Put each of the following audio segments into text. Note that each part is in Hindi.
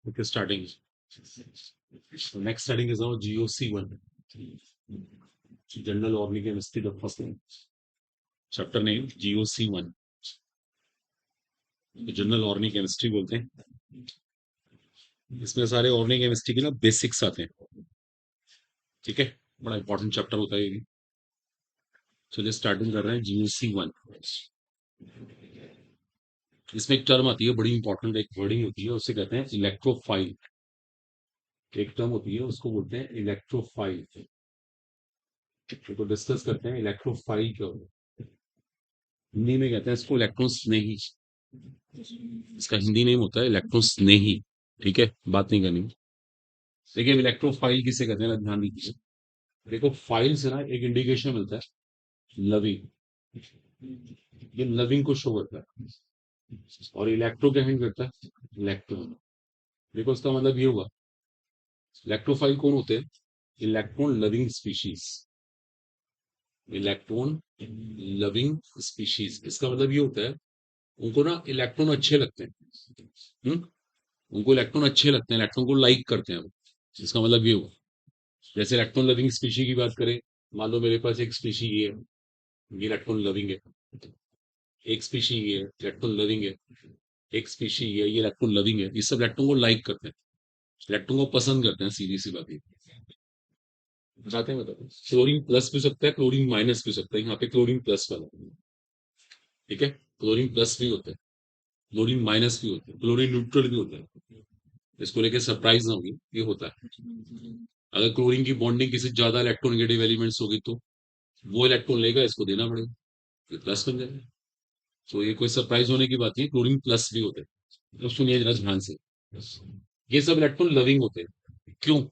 Okay, starting. So next starting is now GOC1. General Organic Chemistry, the first name. Chapter name GOC1. General organic chemistry बोलते हैं। इसमें सारे ऑर्गेनिक केमिस्ट्री के ना बेसिक्स आते हैं। ठीक है, बड़ा इंपॉर्टेंट चैप्टर होता है ये भी। चलिए स्टार्टिंग कर रहे हैं GOC1। इसमें एक टर्म आती है बड़ी इंपॉर्टेंट, एक वर्डिंग होती है, उसे कहते हैं इलेक्ट्रोफाइल। एक टर्म होती है उसको बोलते हैं इलेक्ट्रोफाइल। तो डिस्कस करते हैं इलेक्ट्रोफाइल क्या होता है। हिंदी में कहते हैं इसको इलेक्ट्रॉन स्नेही। इसका हिंदी नेम होता है इलेक्ट्रॉन स्नेही। ठीक है, बात नहीं करनी। देखिए इलेक्ट्रोफाइल किसे कहते हैं ना, ध्यान दीजिए। देखो फाइल से ना एक इंडिकेशन मिलता है लविंग। ये लविंग को शो करता है। और इलेक्ट्रो क्या हिंट करता है, इलेक्ट्रॉन। देखो इसका मतलब ये हुआ, इलेक्ट्रोफाइल कौन होते हैं, electron loving species. Electron loving species इसका मतलब ये होता है उनको ना इलेक्ट्रॉन अच्छे लगते हैं। उनको इलेक्ट्रॉन अच्छे लगते हैं, इलेक्ट्रॉन को लाइक करते हैं वो। इसका मतलब ये हुआ, जैसे इलेक्ट्रॉन लविंग स्पीशी की बात करें, मान लो मेरे पास एक स्पीशी ये है, ये इलेक्ट्रॉन लविंग है। एक स्पीशी ये है, इलेक्ट्रॉन लविंग है। एक स्पीशी ये है, ये इलेक्ट्रॉन लविंग है। ये सब इलेक्ट्रॉन को लाइक करते हैं, इलेक्ट्रॉन को पसंद करते हैं, सीधी सी बात है। बताते हैं, बताते हैं। क्लोरीन प्लस भी हो सकता है, क्लोरीन माइनस भी हो सकता है। यहाँ पे क्लोरीन प्लस वाला, ठीक है, क्लोरीन प्लस भी होता है, क्लोरीन माइनस भी होता है, क्लोरीन न्यूट्रल भी होता है। इसको लेके सरप्राइज ना होगी, ये होता है। अगर क्लोरीन की बॉन्डिंग किसी ज्यादा इलेक्ट्रोनेगेटिव एलिमेंट्स होगी तो वो इलेक्ट्रॉन लेगा, इसको देना पड़ेगा, ये प्लस बन जाएगा। तो ये कोई सरप्राइज होने की बात नहीं है, क्लोरीन प्लस भी होते हैं। तो सुनिए जरा ध्यान से, ये सब इलेक्ट्रॉन लविंग होते हैं। क्यों,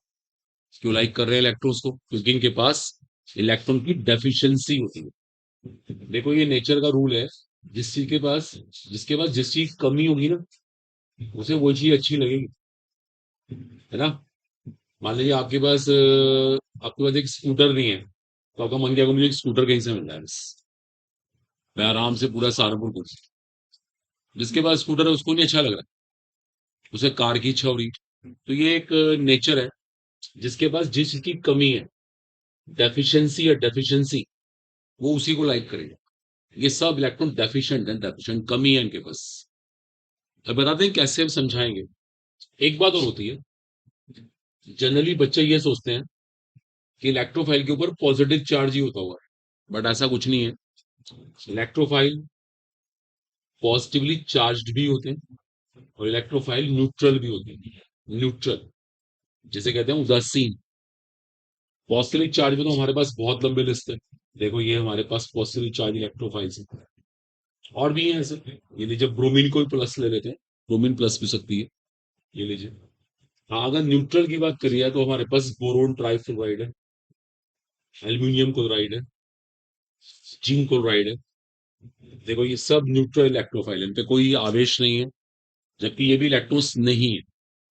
क्यों लाइक कर रहे हैं इलेक्ट्रॉन्स को, क्योंकि इनके पास इलेक्ट्रॉन की डेफिशिएंसी होती है। देखो ये नेचर का रूल है, जिस चीज के पास जिसके पास जिस चीज की कमी होगी ना, उसे वो चीज अच्छी लगेगी, है ना। मान लीजिए आपके पास एक स्कूटर नहीं है, तो आपका मन क्या होगा, मुझे एक स्कूटर कहीं से मिल जाए बस, मैं आराम से पूरा सहारनपुर घूम। जिसके पास स्कूटर है उसको नहीं अच्छा लग रहा, उसे कार की इच्छा हो रही। तो ये एक नेचर है, जिसके पास जिस चीज की कमी है, डेफिशिएंसी या डेफिशिएंसी, वो उसी को लाइक करेगा। ये सब इलेक्ट्रॉन डेफिशिएंट है, डेफिशिएंट कमी है इनके पास। अब बताते हैं कैसे हम समझाएंगे। एक बात और होती है, जनरली बच्चे ये सोचते हैं कि इलेक्ट्रोफाइल के ऊपर पॉजिटिव चार्ज ही होता हुआ है, बट ऐसा कुछ नहीं है। इलेक्ट्रोफाइल पॉजिटिवली चार्ज्ड भी होते हैं, और इलेक्ट्रोफाइल न्यूट्रल भी होते हैं। न्यूट्रल जिसे कहते हैं उदासीन। पॉजिटिवली चार्ज में तो हमारे पास बहुत लंबे लिस्ट है। देखो ये हमारे पास पॉजिटिवली चार्ज इलेक्ट्रोफाइल्स है, और भी हैं ऐसे। ये लीजिए ब्रोमीन को भी प्लस ले लेते हैं, ब्रोमीन प्लस भी सकती है, ये लीजिए। हाँ, अगर न्यूट्रल की बात करिए तो हमारे पास बोरोन ट्राइफ्लोराइड है, एल्यूमिनियम क्लोराइड है, जिंक क्लोराइड है। देखो ये सब न्यूट्रल इलेक्ट्रोफाइल है, इन पे कोई आवेश नहीं है, जबकि ये भी इलेक्ट्रॉन्स नहीं है।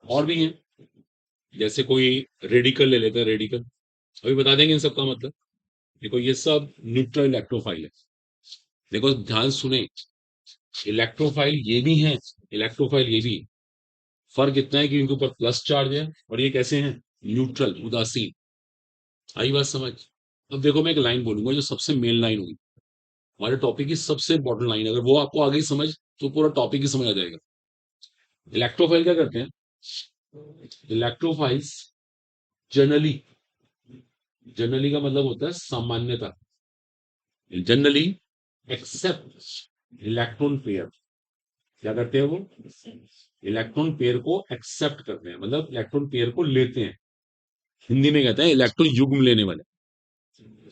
और भी हैं, जैसे कोई रेडिकल ले लेते हैं, रेडिकल अभी बता देंगे इन सब का मतलब। देखो ये सब न्यूट्रल इलेक्ट्रोफाइल है। देखो ध्यान सुने, इलेक्ट्रोफाइल ये भी हैं, इलेक्ट्रोफाइल ये भी। फर्क इतना है कि इनके ऊपर प्लस चार्ज है, और ये कैसे हैं, न्यूट्रल उदासीन। आई बात समझ। अब देखो मैं एक लाइन बोलूंगा जो सबसे मेन लाइन होगी, हमारे टॉपिक की सबसे इंपॉर्टेंट लाइन। अगर वो आपको आगे समझ, तो पूरा टॉपिक ही समझ आ जाएगा। इलेक्ट्रोफाइल क्या करते हैं, इलेक्ट्रोफाइल्स जनरली, जनरली का मतलब होता है सामान्यता, जनरली एक्सेप्ट इलेक्ट्रॉन पेयर। क्या करते हैं वो, इलेक्ट्रॉन पेयर को एक्सेप्ट करते हैं, मतलब इलेक्ट्रॉन पेयर को लेते हैं। हिंदी में कहते हैं इलेक्ट्रॉन युग्म लेने वाले,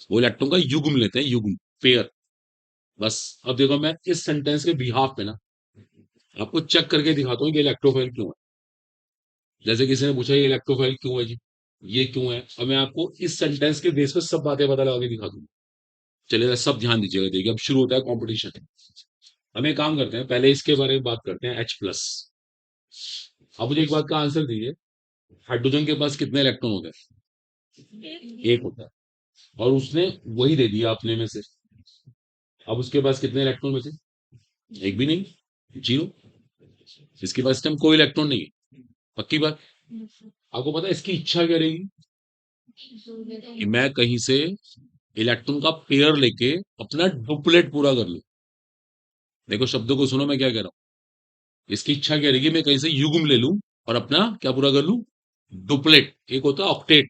वो इलेक्ट्रॉन का युग्म लेते हैं, युग्म, पेयर। बस अब देखो मैं इस सेंटेंस के बिहाफ पे ना आपको चेक करके दिखाता हूँ कि इलेक्ट्रोफाइल क्यों है। जैसे किसी ने पूछा ये इलेक्ट्रोफाइल क्यों है जी, ये क्यों है, अब मैं आपको इस सेंटेंस के बेस पे सब बातें पता लगा के दिखा दूंगा। चलिए सब ध्यान दीजिएगा, देखिए अब शुरू होता है कॉम्पिटिशन। हम एक काम करते हैं, पहले इसके बारे में बात करते हैं, H प्लस। अब मुझे एक बात का आंसर दीजिए, हाइड्रोजन के पास कितने इलेक्ट्रॉन होते हैं, एक होता है, और उसने वही दे दिया अपने में से। अब उसके पास कितने इलेक्ट्रॉन बचे, एक भी नहीं, जीरो। इसके पास इस टाइम कोई इलेक्ट्रॉन नहीं है। पक्की बात। आपको पता है इसकी इच्छा क्या रहेगी कि मैं कहीं से इलेक्ट्रॉन का पेयर लेके अपना डुप्लेट पूरा कर लूं। देखो शब्दों को सुनो, मैं क्या कह रहा हूं। इसकी इच्छा क्या रहेगी, मैं कहीं से युग्म ले लूं और अपना क्या पूरा कर लूं, डुप्लेट। एक होता है ऑक्टेट,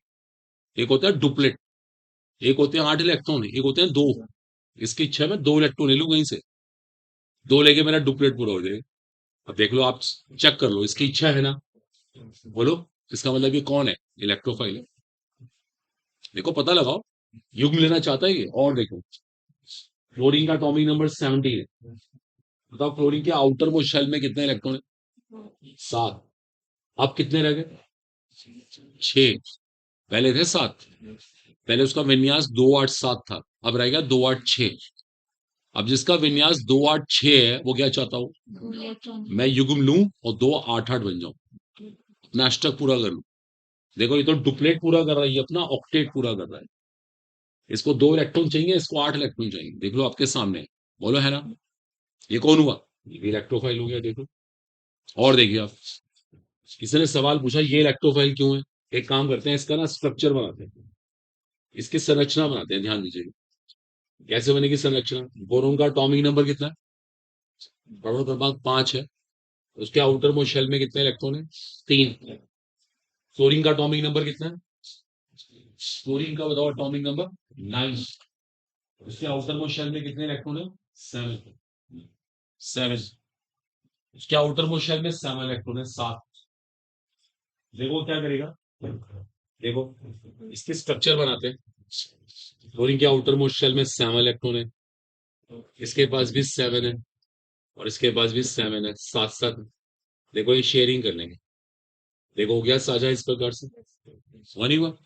एक होता है डुप्लेट। एक होते हैं 8 इलेक्ट्रॉन, एक होते हैं 2। इसकी इच्छा है मैं 2 इलेक्ट्रॉन ले लूं कहीं से, 2 लेके मेरा डुप्लेट पूरा हो जाएगा। अब देख लो आप, चेक कर लो, इसकी इच्छा है ना। बोलो, इसका मतलब ये कौन है, इलेक्ट्रोफाइल है। देखो पता लगाओ, युग्म लेना चाहता है ये। और देखो, क्लोरीन का एटॉमिक नंबर 17 है। बताओ क्लोरीन के आउटर मोस्ट शेल में कितने इलेक्ट्रॉन है, 7। अब कितने रह गए, 6। पहले थे 7। पहले उसका विन्यास 2 8 7 था, अब रहेगा 2 8 6। अब जिसका विन्यास 2 8 6 है वो क्या चाहता हूं, मैं युग्म लूं और 2 8 8 बन जाऊं, अपना अष्टक पूरा कर लूं। देखो ये तो डुप्लेट पूरा कर रहा है, ये अपना ऑक्टेट पूरा कर रहा है। इसको 2 इलेक्ट्रॉन चाहिए, इसको 8 इलेक्ट्रॉन चाहिए। देख लो आपके सामने, बोलो है ना। ये कौन हुआ, ये इलेक्ट्रोफाइल हो गया। देखो, और देखिए आप, किसी ने सवाल पूछा ये इलेक्ट्रोफाइल क्यों है। एक काम करते हैं, इसका ना स्ट्रक्चर बनाते हैं, इसकी संरचना बनाते हैं। ध्यान दीजिए कैसे बनेगी संरचना। बोरोन का एटॉमिक नंबर कितना है, परमाणु क्रमांक 5 है। उसके आउटर मोस्ट शेल में कितने इलेक्ट्रॉन है, 3। क्लोरीन का एटॉमिक नंबर कितना है, क्लोरीन का बताओ एटॉमिक नंबर 9। उसके आउटर मोस्ट शेल में कितने इलेक्ट्रॉन है, 7। 7। उसके आउटर मोस्ट शेल में 7 इलेक्ट्रॉन है, 7। देखो क्या करेगा, देखो इसके स्ट्रक्चर बनाते हैं। क्लोरीन के आउटर मोस्ट शेल में 7 इलेक्ट्रॉन है, इसके पास भी 7 है, और इसके पास भी 7 है, साथ साथ। देखो ये शेयरिंग कर लेंगे। देखो हो गया साझा इस प्रकार से, हुआ नहीं हुआ।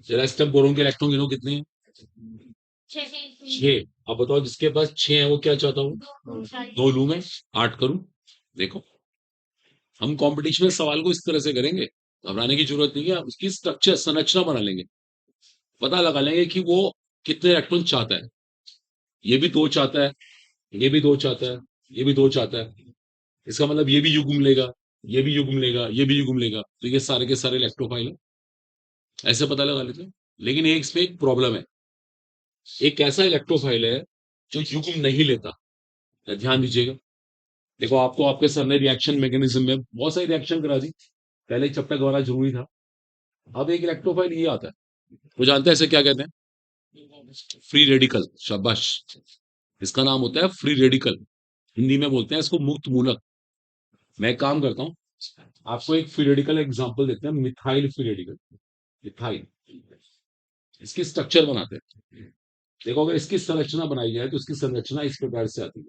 जरा स्टेप बोरोन के इलेक्ट्रॉन गिनो कितने हैं, 6। अब बताओ जिसके पास 6 है वो क्या चाहता हूँ, 2 लू मैं, 8 करूं। देखो हम कंपटीशन में सवाल को इस तरह से करेंगे, घबराने की जरूरत नहीं है। उसकी स्ट्रक्चर संरचना बना लेंगे, पता लगा लेंगे कि वो कितने इलेक्ट्रॉन चाहता है। ये भी 2 चाहता है, ये भी 2 चाहता है, ये भी 2 चाहता है। इसका मतलब ये भी युग्म लेगा, ये भी युग्म लेगा, ये भी युग्म लेगा, तो ये सारे के सारे इलेक्ट्रोफाइल है। ऐसे पता लगा लेते हैं। लेकिन एक इसमें एक प्रॉब्लम है, एक ऐसा इलेक्ट्रोफाइल है जो युग्म नहीं लेता। ध्यान दीजिएगा। देखो आपको आपके सर ने रिएक्शन मैकेनिज्म में बहुत सारी रिएक्शन करा दी, पहले चैप्टर गवाना जरूरी था। अब एक इलेक्ट्रोफाइल ये आता है, वो जानते हैं इसे क्या कहते हैं, फ्री रेडिकल। शाबाश, इसका नाम होता है फ्री रेडिकल। हिंदी में बोलते हैं इसको मुक्त मूलक। मैं एक काम करता हूँ, आपको एक फ्री रेडिकल एग्जांपल देते हैं, मिथाइल फ्री रेडिकल। मिथाइल, इसकी स्ट्रक्चर बनाते हैं। देखो अगर इसकी संरचना बनाई जाए तो इसकी संरचना इस प्रकार से आती है।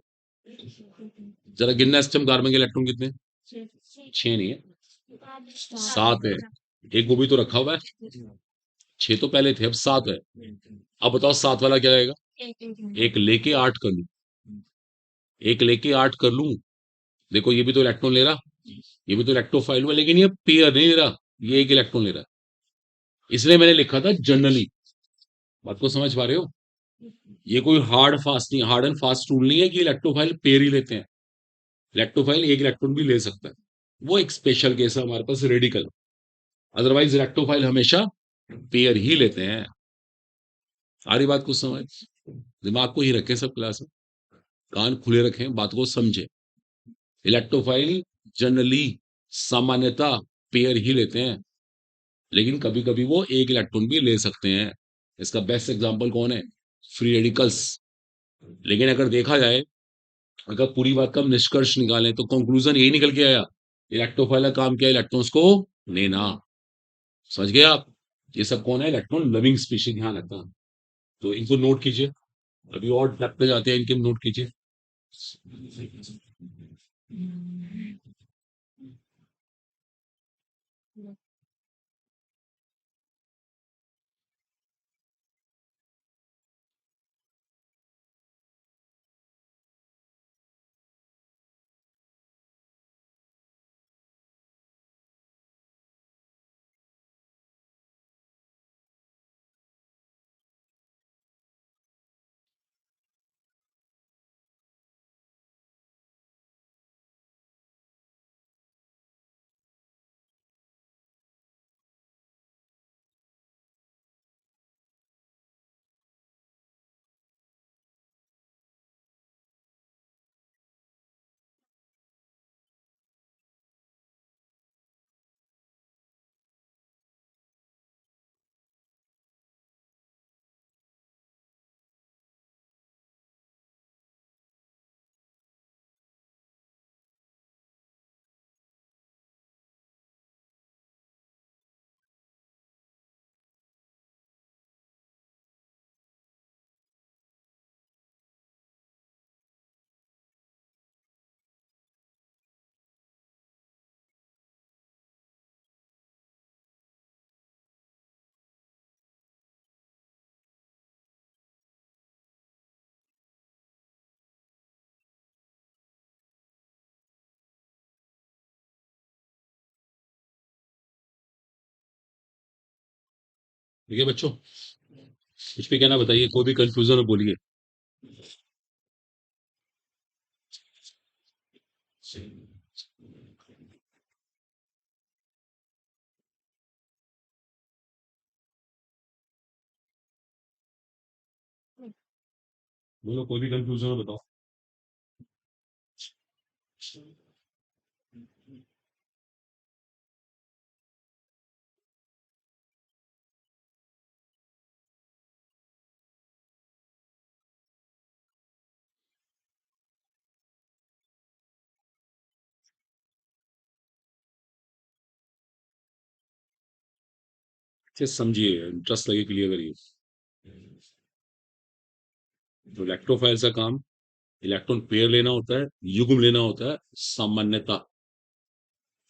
जरा गिनना स्टम कार्बन के इलेक्ट्रॉन कितने, 6 नहीं है, 7 है। एक वो भी तो रखा हुआ है, 6 तो पहले थे, अब 7 है। अब बताओ 7 वाला क्या आएगा, एक लेके 8 कर लूं, एक लेके 8 कर लूं। देखो ये भी तो इलेक्ट्रॉन ले रहा, ये भी तो इलेक्ट्रोफाइल हुआ, लेकिन ये पेयर नहीं ले रहा, ये एक इलेक्ट्रॉन ले रहा है। इसलिए मैंने लिखा था जनरली। बात को समझ पा रहे हो। ये कोई हार्ड फास्ट नहीं, हार्ड एंड फास्ट रूल नहीं है कि इलेक्ट्रोफाइल पेयर ही लेते हैं। इलेक्ट्रोफाइल एक इलेक्ट्रॉन भी ले सकता है, वो एक स्पेशल केस है हमारे पास, रेडिकल। अदरवाइज इलेक्ट्रोफाइल हमेशा पेयर ही लेते हैं। सारी बात को समझ, दिमाग को ही रखें सब क्लास में, कान खुले रखें, बात को समझे। इलेक्ट्रोफाइल जनरली, सामान्यता पेयर ही लेते हैं, लेकिन कभी कभी वो एक इलेक्ट्रॉन भी ले सकते हैं। इसका बेस्ट एग्जांपल कौन है, फ्री रेडिकल्स। लेकिन अगर देखा जाए, अगर पूरी बात का हम निष्कर्ष निकालें तो कंक्लूजन यही निकल के आया, इलेक्ट्रोफाइल का काम क्या है, इलेक्ट्रॉन्स को लेना। समझ गए आप। ये सब कौन है, इलेक्ट्रॉन लविंग स्पीशीज, ध्यान रखना। तो इनको नोट कीजिए, अभी और डेप्थ पे जाते हैं, इनके नोट कीजिए। ठीक है बच्चों, कुछ भी कहना बताइए, कोई भी कंफ्यूजन हो बोलिए। बोलो, कोई भी कंफ्यूजन हो बताओ। अच्छे से समझिए, इंटरेस्ट लगे क्लियर करिए। तो इलेक्ट्रोफाइल का काम इलेक्ट्रॉन पेयर लेना होता है, युग्म लेना होता है, सामान्यता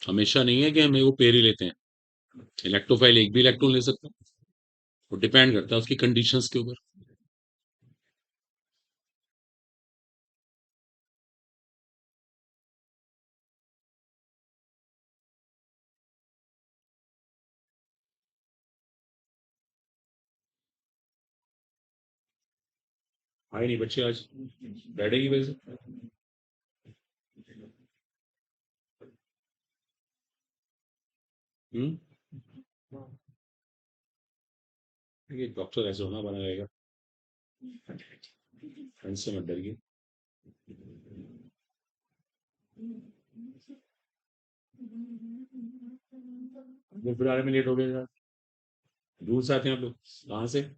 हमेशा नहीं है कि हम वो पेयर ही लेते हैं। इलेक्ट्रोफाइल एक भी इलेक्ट्रॉन ले सकता है, वो डिपेंड करता है उसकी कंडीशंस के ऊपर। आए नहीं बच्चे आज, बैठेगी वैसे। हम्म, ये डॉक्टर ऐसे होना बना रहेगा, फ्रेंड से मत डरिए। वो फिर आने में लेट हो गया यार। दूर से आते हैं आप लोग, कहाँ से?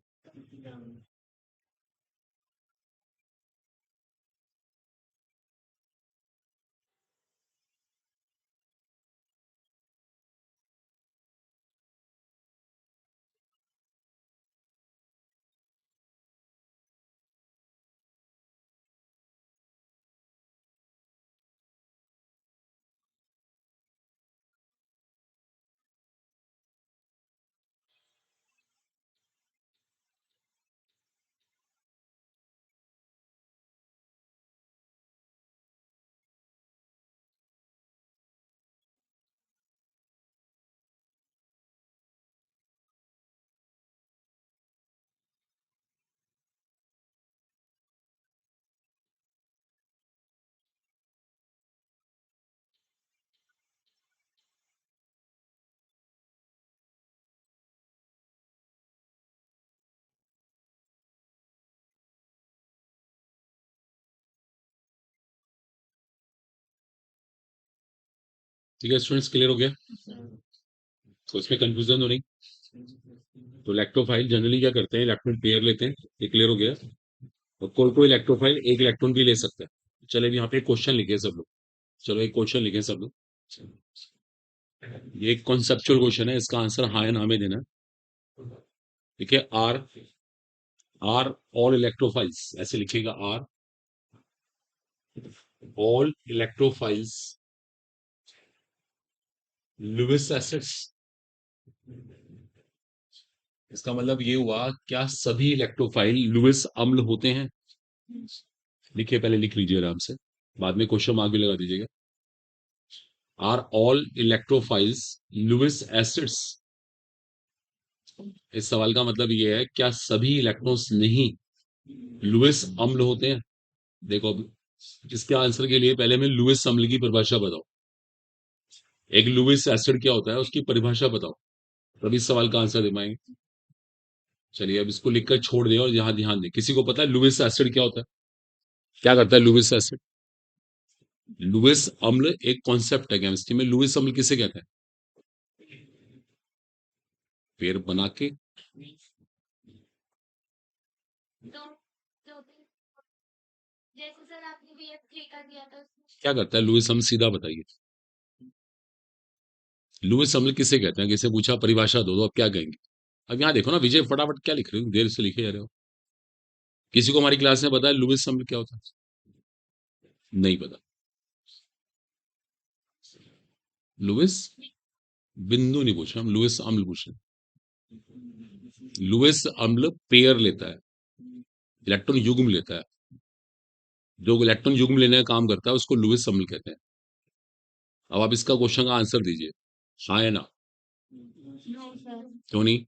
ठीक है स्टूडेंट्स, क्लियर हो गया? तो इसमें कंफ्यूजन तो नहीं। तो इलेक्ट्रोफाइल जनरली क्या करते हैं, इलेक्ट्रॉन पेयर लेते हैं, ये क्लियर हो गया। और कोई कोई इलेक्ट्रोफाइल एक इलेक्ट्रॉन भी ले सकता है। चले अभी यहाँ पे क्वेश्चन लिखे सब लोग। चलो एक क्वेश्चन लिखे सब लोग। ये एक कॉन्सेप्चुअल क्वेश्चन है, इसका आंसर हाँ या ना में देना है। ठीक है, आर आर ऑल इलेक्ट्रोफाइल्स ऐसे लिखेगा, are all electrophiles Lewis acids. इसका मतलब ये हुआ, क्या सभी इलेक्ट्रोफाइल लुईस अम्ल होते हैं? लिखिए, पहले लिख लीजिए आराम से, बाद में क्वेश्चन मार्क भी लगा दीजिएगा। Are all electrophiles Lewis acids. इस सवाल का मतलब ये है, क्या सभी इलेक्ट्रॉन्स नहीं लुईस अम्ल होते हैं? देखो अब, इसके आंसर के लिए पहले मैं लुईस अम्ल की परिभाषा बताऊं। एक लुईस एसिड क्या होता है, उसकी परिभाषा बताओ, तभी इस सवाल का आंसर दे पाएंगे। चलिए अब इसको लिखकर छोड़ दिया, और यहाँ ध्यान दें, किसी को पता है लुईस एसिड क्या होता है? क्या करता है लुईस एसिड? लुईस अम्ल एक कॉन्सेप्ट है केमिस्ट्री में। लुईस अम्ल किसे कहते हैं? पेड़ बना के। क्या करता है लुईस अम्ल, सीधा बताइए। लुईस अम्ल किसे कहते हैं, किसे पूछा परिभाषा दो, तो अब क्या कहेंगे? अब यहाँ देखो ना विजय, फटाफट क्या लिख रहे हो, देर से लिखे जा रहे हो। किसी को हमारी क्लास में पता है लुईस अम्ल क्या होता है? नहीं पता। लुईस बिंदु नहीं पूछ रहे हम, लुईस अम्ल पूछ रहे हैं। लुईस अम्ल पेयर लेता है, इलेक्ट्रॉन युग्म लेता है। जो इलेक्ट्रॉन युग्म लेने का काम करता है उसको लुईस अम्ल कहते हैं। अब आप इसका क्वेश्चन का आंसर दीजिए, हाँ या ना। क्यों नहीं?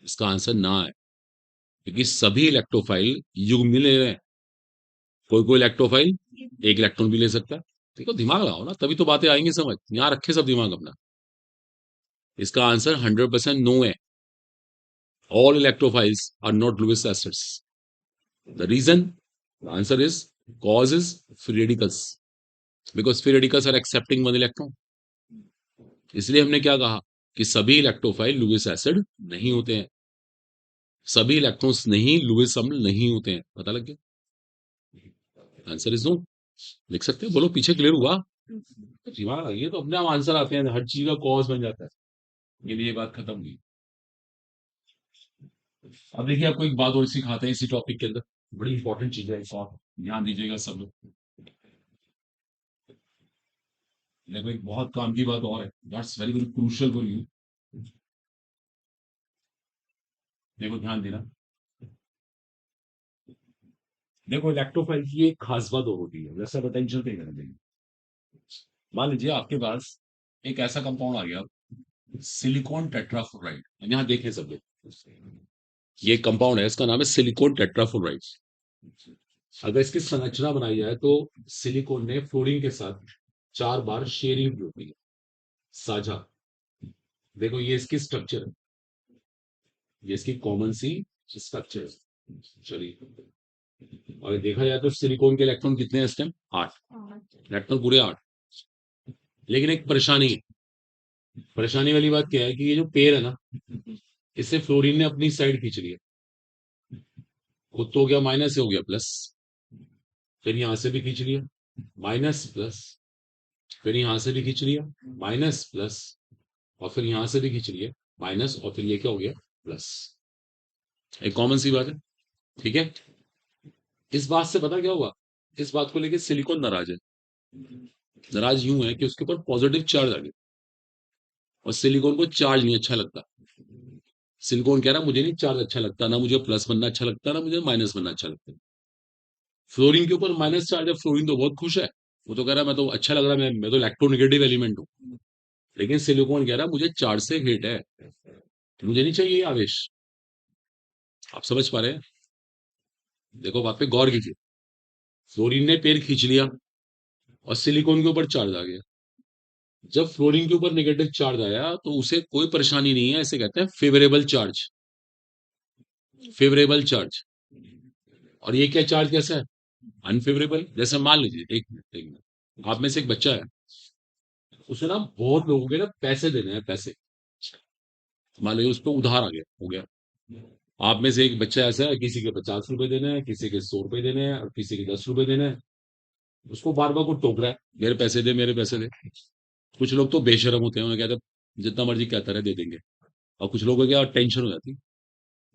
इसका आंसर ना है, क्योंकि सभी इलेक्ट्रोफाइल युग्म ले रहे हैं। कोई कोई इलेक्ट्रोफाइल एक इलेक्ट्रॉन भी ले सकता है। देखो दिमाग लगाओ ना, तभी तो बातें आएंगी समझ। यहाँ रखे सब दिमाग अपना। इसका आंसर 100% नो है। All electrophiles are not Lewis acids. The reason, the answer is, cause is free radicals, because free radicals are accepting one electron। इसलिए हमने क्या कहा कि सभी इलेक्ट्रोफाइल लुईस एसिड नहीं होते हैं, सभी इलेक्ट्रॉन्स नहीं लुईस अम्ल नहीं होते हैं। पता लग गया? Answer is no. लिख सकते हैं, बोलो पीछे क्लियर हुआ? दिमाग ये तो अपने आप आंसर आते हैं, हर चीज का कॉज बन जाता है। ये भी ये बात खत्म हुई। अब देखिए आपको एक बात और सिखाते हैं इसी टॉपिक के अंदर, बड़ी इंपॉर्टेंट चीज है, एक और ध्यान दीजिएगा सब लोग। देखो एक बहुत काम की बात और है, that's very very crucial for you. देखो ध्यान देना। देखो इलेक्ट्रोफाइल की एक खास बात और होती है, वैसा पोटेंशियल पे करना चाहिए। मान लीजिए आपके पास एक ऐसा कंपाउंड आ गया, सिलिकॉन टेट्राफ्लोराइड। यहाँ देखें सब लोग, ये कंपाउंड है, इसका नाम है सिलिकॉन टेट्राफ्लोराइड। अगर इसकी संरचना बनाई जाए तो सिलिकॉन ने फ्लोरीन के साथ 4 बार शेयरिंग की होती है, साझा। देखो ये इसकी स्ट्रक्चर है, ये इसकी कॉमन सी स्ट्रक्चर है। चलिए, और देखा जाए तो सिलिकॉन के इलेक्ट्रॉन कितने हैं इस टाइम? 8 इलेक्ट्रॉन, पूरे 8। लेकिन एक परेशानी है। परेशानी वाली बात क्या है कि ये जो पेयर है ना, इससे फ्लोरीन ने अपनी साइड खींच लिया। खुद तो हो गया माइनस, से हो गया प्लस, फिर यहां से भी खींच लिया माइनस प्लस, फिर यहां से भी खींच लिया माइनस प्लस, और फिर यहां से भी खींच लिया माइनस, और फिर ये क्या हो गया? प्लस। एक कॉमन सी बात है, ठीक है। इस बात से पता क्या हुआ? इस बात को लेकर सिलिकॉन नाराज है। नाराज यूं है कि उसके ऊपर पॉजिटिव चार्ज आ गया, और सिलिकॉन को चार्ज नहीं अच्छा लगता। सिलिकॉन कह रहा मुझे नहीं चार्ज अच्छा लगता, ना मुझे प्लस बनना अच्छा लगता, ना मुझे माइनस बनना अच्छा लगता। फ्लोरीन के ऊपर माइनस चार्ज है, फ्लोरीन तो बहुत खुश है, वो तो कह रहा है मैं तो अच्छा लग रहा है, मैं तो इलेक्ट्रोनेगेटिव एलिमेंट हूँ। लेकिन सिलिकॉन कह रहा है मुझे चार्ज से हेट है, मुझे नहीं चाहिए ये आवेश। आप समझ पा रहे हैं? देखो बात पे गौर कीजिए। फ्लोरीन ने पेड़ खींच लिया और सिलिकॉन के ऊपर चार्ज आ गया। जब फ्लोरीन के ऊपर नेगेटिव चार्ज आया तो उसे कोई परेशानी नहीं है, इसे कहते हैं फेवरेबल चार्ज। Favourable charge. और ये क्या चार्ज कैसा है? अनफेवरेबल। जैसे मान लीजिए, एक मिनट, आप में से एक बच्चा है, उसे ना बहुत लोगों के ना पैसे देने हैं, पैसे। मान लीजिए उस पर उधार आ गया, हो गया। आप में से एक बच्चा ऐसा है, किसी के 50 रुपए देने हैं, किसी के 100 रुपए देने हैं, और किसी के 10 रुपए देने हैं। उसको बार बार को टोक रहा है, मेरे पैसे दे, मेरे पैसे दे। कुछ लोग तो बेशरम होते हैं, उन्हें कहते हैं जितना मर्जी कहता रहे, दे देंगे। और कुछ लोगों को क्या टेंशन हो जाती है,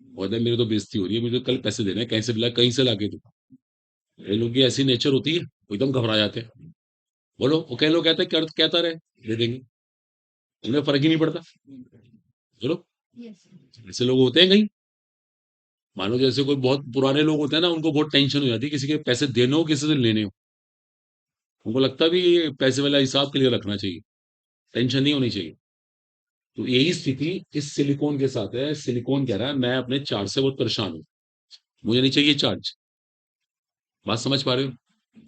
और मेरी तो बेइज्जती हो रही है, मुझे कल पैसे देने हैं, कहीं से लाके दो। ये लोग की ऐसी नेचर होती है, वो एकदम घबरा जाते हैं। बोलो, वो कई लोग कहते हैं कहता रहे, दे देंगे, उन्हें फर्क ही नहीं पड़ता। चलो, ऐसे लोग होते हैं कहीं। मानो जैसे कोई बहुत पुराने लोग होते हैं ना, उनको बहुत टेंशन हो जाती है किसी के पैसे देने हो, किसी से लेने हो। उनको लगता भी ये पैसे वाला हिसाब क्लियर रखना चाहिए, टेंशन नहीं होनी चाहिए। तो यही स्थिति इस सिलिकॉन के साथ है। सिलिकॉन कह रहा है मैं अपने चार्ज से बहुत परेशान हूं, मुझे नहीं चाहिए चार्ज। बात समझ पा रहे हो?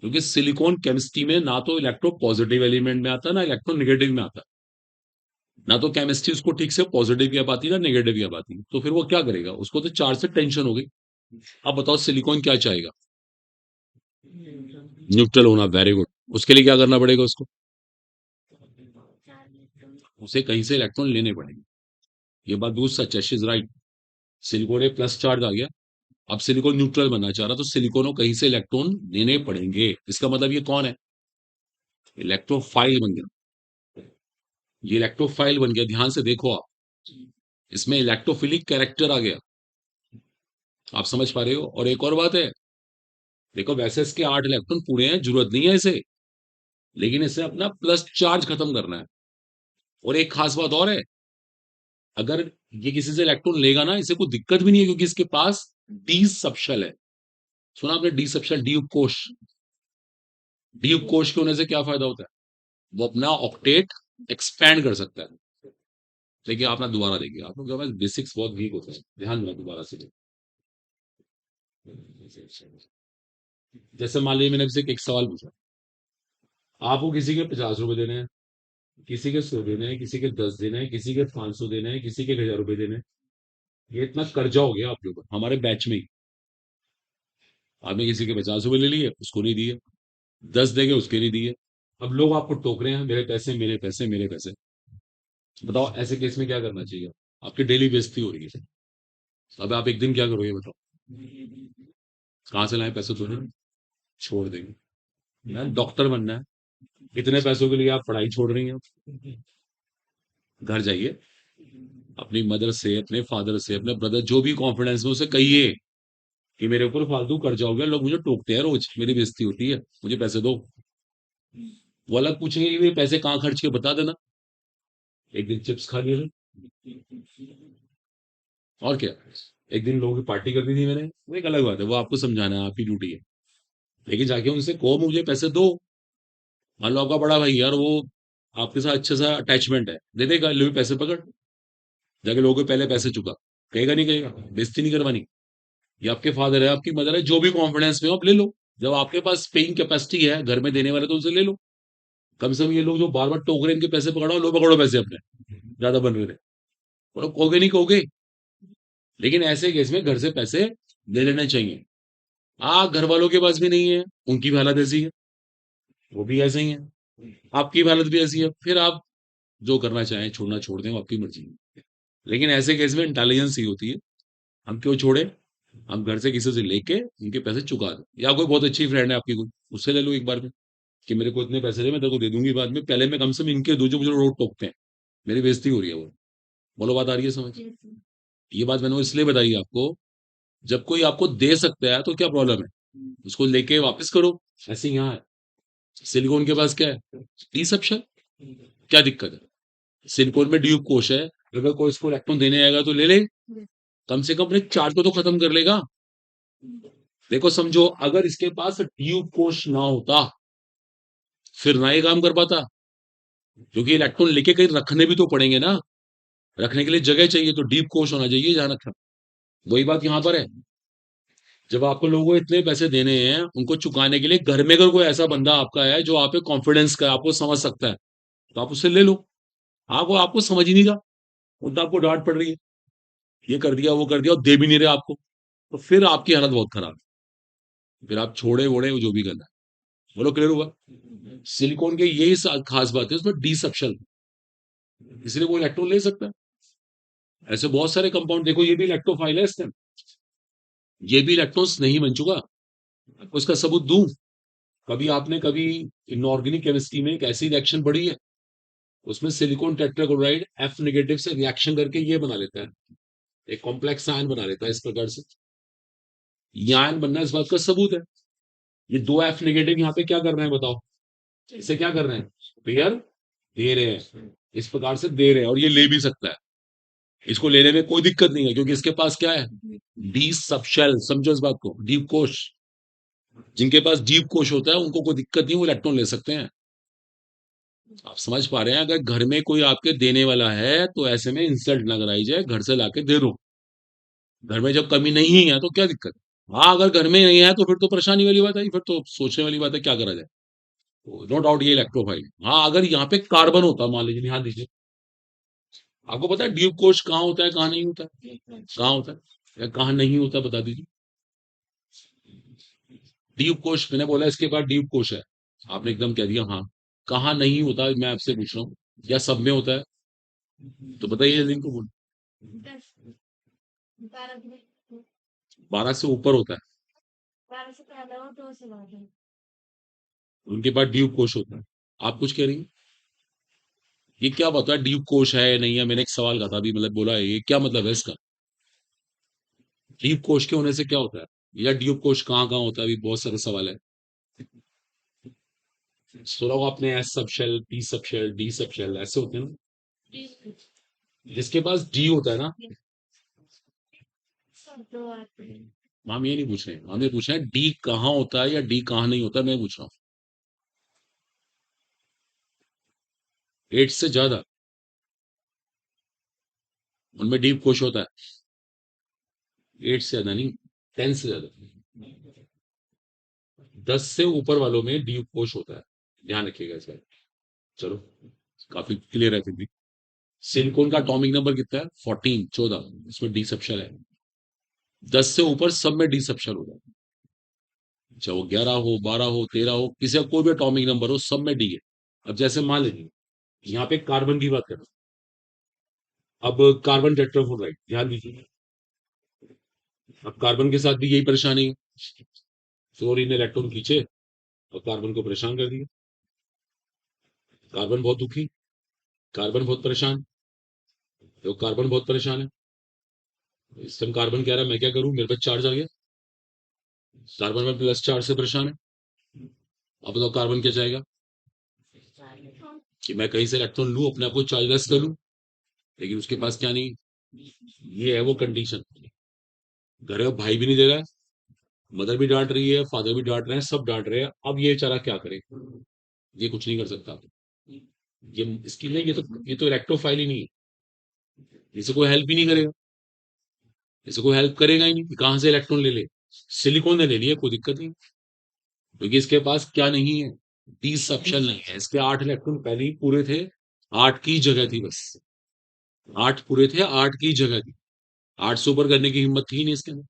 क्योंकि सिलिकॉन केमिस्ट्री में ना तो इलेक्ट्रो पॉजिटिव एलिमेंट में आता, ना इलेक्ट्रो नेगेटिव में आता। ना तो केमिस्ट्री उसको ठीक से पॉजिटिव क्या पाती, ना नेगेटिव क्या पाती। तो फिर वो क्या करेगा? उसको तो चार्ज से टेंशन हो गई। अब बताओ सिलिकॉन क्या चाहेगा? न्यूट्रल होना। Very good. उसके लिए क्या करना पड़ेगा उसको? उसे कहीं से इलेक्ट्रॉन लेने पड़ेंगे। ये बात बिल्कुल सच है, शी इज राइट। सिलिकॉन में प्लस चार्ज आ गया, अब सिलिकॉन न्यूट्रल बनना चाह रहा, तो सिलिकॉन को कहीं से इलेक्ट्रॉन लेने पड़ेंगे। इसका मतलब ये कौन है? इलेक्ट्रोफाइल बन गया। ये इलेक्ट्रोफाइल बन गया, ध्यान से देखो आप, इसमें इलेक्ट्रोफिलिक कैरेक्टर आ गया। आप समझ पा रहे हो? और एक और बात है, देखो वैसे इसके 8 इलेक्ट्रॉन पूरे हैं, जरूरत नहीं है इसे, लेकिन इसे अपना प्लस चार्ज खत्म करना है। और एक खास बात और है, अगर ये किसी से इलेक्ट्रॉन लेगा ना, इसे कोई दिक्कत भी नहीं है, क्योंकि इसके पास डी सबशेल है। सुना आपने डी सबशेल, डी उपकोष? डी उपकोष के होने से क्या फायदा होता है? वो अपना ऑक्टेट एक्सपैंड कर सकता है। लेकिन आप ना दोबारा देखिए, आप लोग के पास बेसिक्स बहुत वीक होते हैं, ध्यान देना दोबारा से। जैसे मान लीजिए मैंने आपसे एक सवाल पूछा, आपको किसी के 50 रुपए देने हैं, किसी के 100 देने हैं, किसी के 10 देने हैं, किसी के 500 देने हैं, किसी के 1000 रुपए देने हैं। ये इतना कर्जा हो गया आप लोगों का हमारे बैच में ही। आपने किसी के 50 रुपए ले लिए, उसको नहीं दिए, 10 देंगे उसके नहीं दिए। अब लोग आपको टोक रहे हैं, मेरे पैसे मेरे पैसे मेरे पैसे। बताओ ऐसे केस में क्या करना चाहिए? आपकी डेली बेइज्जती हो रही है। अब आप एक दिन क्या करोगे बताओ? कहाँ से लाए पैसे? तुम्हें छोड़ देंगे। मैं डॉक्टर बनना है, इतने पैसों के लिए आप पढ़ाई छोड़ रही हैं? घर जाइए, अपनी मदर से, अपने फादर से, अपने ब्रदर, जो भी कॉन्फिडेंस में, उसे कहिए कि मेरे ऊपर फालतू कर्जा हो गया, लोग मुझे टोकते हैं रोज, मेरी बेइज्जती होती है, मुझे पैसे दो। वो अलग पूछेंगे कि ये पैसे कहाँ खर्च किए, बता देना। एक दिन चिप्स खा लिए थे, और क्या, एक दिन लोगों की पार्टी कर दी थी मैंने, वो एक अलग बात है, वो आपको समझाना है, आपकी ड्यूटी है। लेकिन जाके उनसे कहो मुझे पैसे दो। मान लो आपका बड़ा भाई यार, वो आपके साथ अच्छा सा अटैचमेंट है, दे देगा, लो भी पैसे पकड़। जाके लोगों के पहले पैसे चुका, कहेगा नहीं कहेगा? बेइज्जती नहीं करवानी। ये आपके फादर है, आपकी मदर है, जो भी कॉन्फिडेंस में हो आप ले लो। जब आपके पास पेइंग कैपेसिटी है घर में देने वाले, तो उनसे ले लो। कम से कम ये लोग जो बार बार टोक रहे हैं, इनके पैसे पकड़ाओ, लो पकड़ो पैसे अपने, ज्यादा बन रहे थे। और कहोगे नहीं कहोगे। लेकिन ऐसे केस में घर से पैसे ले लेने चाहिए। घर वालों के पास भी नहीं है, उनकी भी हालत ऐसी है, वो भी ऐसे ही है, आपकी भी हालत भी ऐसी है, फिर आप जो करना चाहें, छोड़ना छोड़ दें, वो आपकी मर्जी है। लेकिन ऐसे केस में इंटेलिजेंस ही होती है, हम क्यों छोड़े? हम घर से किसी से लेके उनके पैसे चुका दें, या कोई बहुत अच्छी फ्रेंड है आपकी, कोई, उससे ले लो एक बार में, कि मेरे को इतने पैसे दे, मैं तेरे को दे दूंगी बाद में, पहले मैं कम से कम इनके दो जो मुझे रोड टोकते हैं, मेरी बेइज्जती हो रही है वो। बोलो बात आ रही है समझ? ये बात मैंने वो इसलिए बताई आपको, जब कोई आपको दे सकता है तो क्या प्रॉब्लम है, उसको लेके वापस करो। ऐसे ही यहाँ है, सिलिकॉन के पास क्या है? डिसेप्शन। क्या दिक्कत है? सिलिकॉन में ड्यूब कोश है, अगर कोई इसको इलेक्ट्रॉन देने आएगा तो ले ले, कम से कम अपने चार्ज को तो खत्म कर लेगा। देखो समझो, अगर इसके पास ट्यूब कोश ना होता, फिर ना ये काम कर पाता, क्योंकि इलेक्ट्रॉन लेके कहीं रखने भी तो पड़ेंगे ना, रखने के लिए जगह चाहिए, तो डीप कोश होना चाहिए जहां रखना। वही बात यहां पर है। जब आपको लोगों को इतने पैसे देने हैं, उनको चुकाने के लिए, घर में अगर कोई ऐसा बंदा आपका है जो आप पे कॉन्फिडेंस का, आपको समझ सकता है, तो आप उससे ले लो। आपको आपको समझ ही नहीं रहा, उल्टा आपको डांट पड़ रही है, ये कर दिया वो कर दिया, और दे भी नहीं रहे आपको, तो फिर आपकी हालत बहुत खराब है। फिर आप छोड़े वोड़े वो जो भी करना है। बोलो क्लियर हुआ? सिलिकॉन के यही खास बात है, उसमें डिसप्शन, इसलिए वो इलेक्ट्रॉन ले सकता है। ऐसे बहुत सारे कंपाउंड देखो, ये भी इलेक्ट्रोफाइल है इसमें, ये भी इलेक्ट्रॉन्स नहीं बन चुका। आपको इसका सबूत दूं? कभी आपने कभी इनऑर्गेनिक केमिस्ट्री में एक ऐसी रिएक्शन पढ़ी है, उसमें सिलिकॉन टेट्राक्लोराइड एफ नेगेटिव से रिएक्शन करके ये बना लेता है, एक कॉम्प्लेक्स आयन बना लेता है इस प्रकार से। ये आयन बनना इस बात का सबूत है। ये दो एफ नेगेटिव यहाँ पे क्या कर रहे हैं बताओ? इसे क्या कर रहे हैं? पेयर दे रहे हैं, इस प्रकार से दे रहे हैं, और ये ले भी सकता है। इसको लेने में कोई दिक्कत नहीं है, क्योंकि इसके पास क्या है? डी सब शेल। समझो इस बात को, डीप कोश। जिनके पास डीप कोश होता है उनको कोई दिक्कत नहीं, वो इलेक्ट्रॉन ले सकते हैं। आप समझ पा रहे हैं? अगर घर में कोई आपके देने वाला है, तो ऐसे में इंसल्ट ना कराई जाए, घर से लाके दे दो। घर में जब कमी नहीं है तो क्या दिक्कत है? हाँ, अगर घर में नहीं है तो फिर तो परेशानी वाली बात है, फिर तो सोचने वाली बात है क्या करा जाए। नो डाउट ये इलेक्ट्रोफाइल। हाँ, अगर यहाँ पे कार्बन होता, मान लीजिए, ध्यान दीजिए, आपको पता है ड्यूब कोश कहाँ होता है, कहाँ नहीं होता है? कहाँ होता है या कहाँ नहीं होता, बता दीजिए। ड्यूब कोश मैंने बोला इसके बाद ड्यूब कोश है, आपने एकदम कह दिया हाँ। कहाँ नहीं होता, मैं आपसे पूछ रहा हूँ, या सब में होता है? तो बताइए लिंक को बोल। 12 से ऊपर होता है, उनके बाद ड्यूब कोश होता है। आप कुछ कह रही हैं? ये क्या बता, ड्यूब कोश है या नहीं है? मैंने एक सवाल कहा था अभी, मतलब बोला है, ये क्या मतलब है इसका? ड्यूब कोश के होने से क्या होता है, या ड्यूब कोश कहाँ कहाँ होता है, अभी बहुत सारे सवाल है। सुना होगा आपने, s subshell, p subshell, d subshell, ऐसे होते हैं ना। जिसके पास डी होता है ना, हम ये नहीं पूछ रहे, हम ये पूछ रहे हैं डी कहाँ होता है या डी कहाँ नहीं होता, मैं पूछ रहा हूँ। 8 से ज्यादा? उनमें डीप कोश होता है, 8 से ज्यादा नहीं, 10 से ज्यादा, 10 से ऊपर वालों में डीप कोश होता है, ध्यान रखिएगा इसका। चलो, काफी क्लियर है फिर भी। सिलिकॉन का एटॉमिक नंबर कितना है? 14, 14, इसमें डी सबशेल है। 10 से ऊपर सब में डी सबशेल होगा, चाहे वो 11 हो, 12 हो, 13 हो, किसी का कोई भी एटॉमिक नंबर हो, सब में डी है। अब जैसे मान लीजिए यहाँ पे कार्बन की बात करें, अब कार्बन टेट्राफ्लोराइड, ध्यान दीजिए, अब कार्बन के साथ भी यही परेशानी है, फ्लोरीन ने इलेक्ट्रॉन खींचे और कार्बन को परेशान कर दिया, कार्बन बहुत दुखी, कार्बन बहुत परेशान, तो कार्बन बहुत परेशान है। इस टाइम कार्बन कह रहा है मैं क्या करूं, मेरे पे चार्ज आ गया, कार्बन में प्लस चार्ज से परेशान है। अब बताओ कार्बन क्या चाहेगा कि मैं कहीं से इलेक्ट्रॉन लूं, अपने आप को चार्जलेस कर लूं, लेकिन उसके पास क्या नहीं, ये है वो कंडीशन। घर में भाई भी नहीं दे रहा है, मदर भी डांट रही है, फादर भी डांट रहे हैं, सब डांट रहे हैं, अब ये बेचारा क्या करे, ये कुछ नहीं कर सकता। ये इसकी नहीं, ये तो इलेक्ट्रोफाइल ही नहीं है, इसे कोई हेल्प ही नहीं करेगा, इसे कोई हेल्प करेगा ही नहीं, कहां से इलेक्ट्रॉन ले ले, सिलिकॉन ने ले लिया, कोई दिक्कत नहीं, क्योंकि इसके पास क्या नहीं है, डी सबशेल नहीं है, इसके 8 इलेक्ट्रॉन पहले ही पूरे थे, 8 की जगह थी बस, 8 पूरे थे, 8 की जगह थी, 8 से ऊपर करने की हिम्मत थी नहीं इसके अंदर,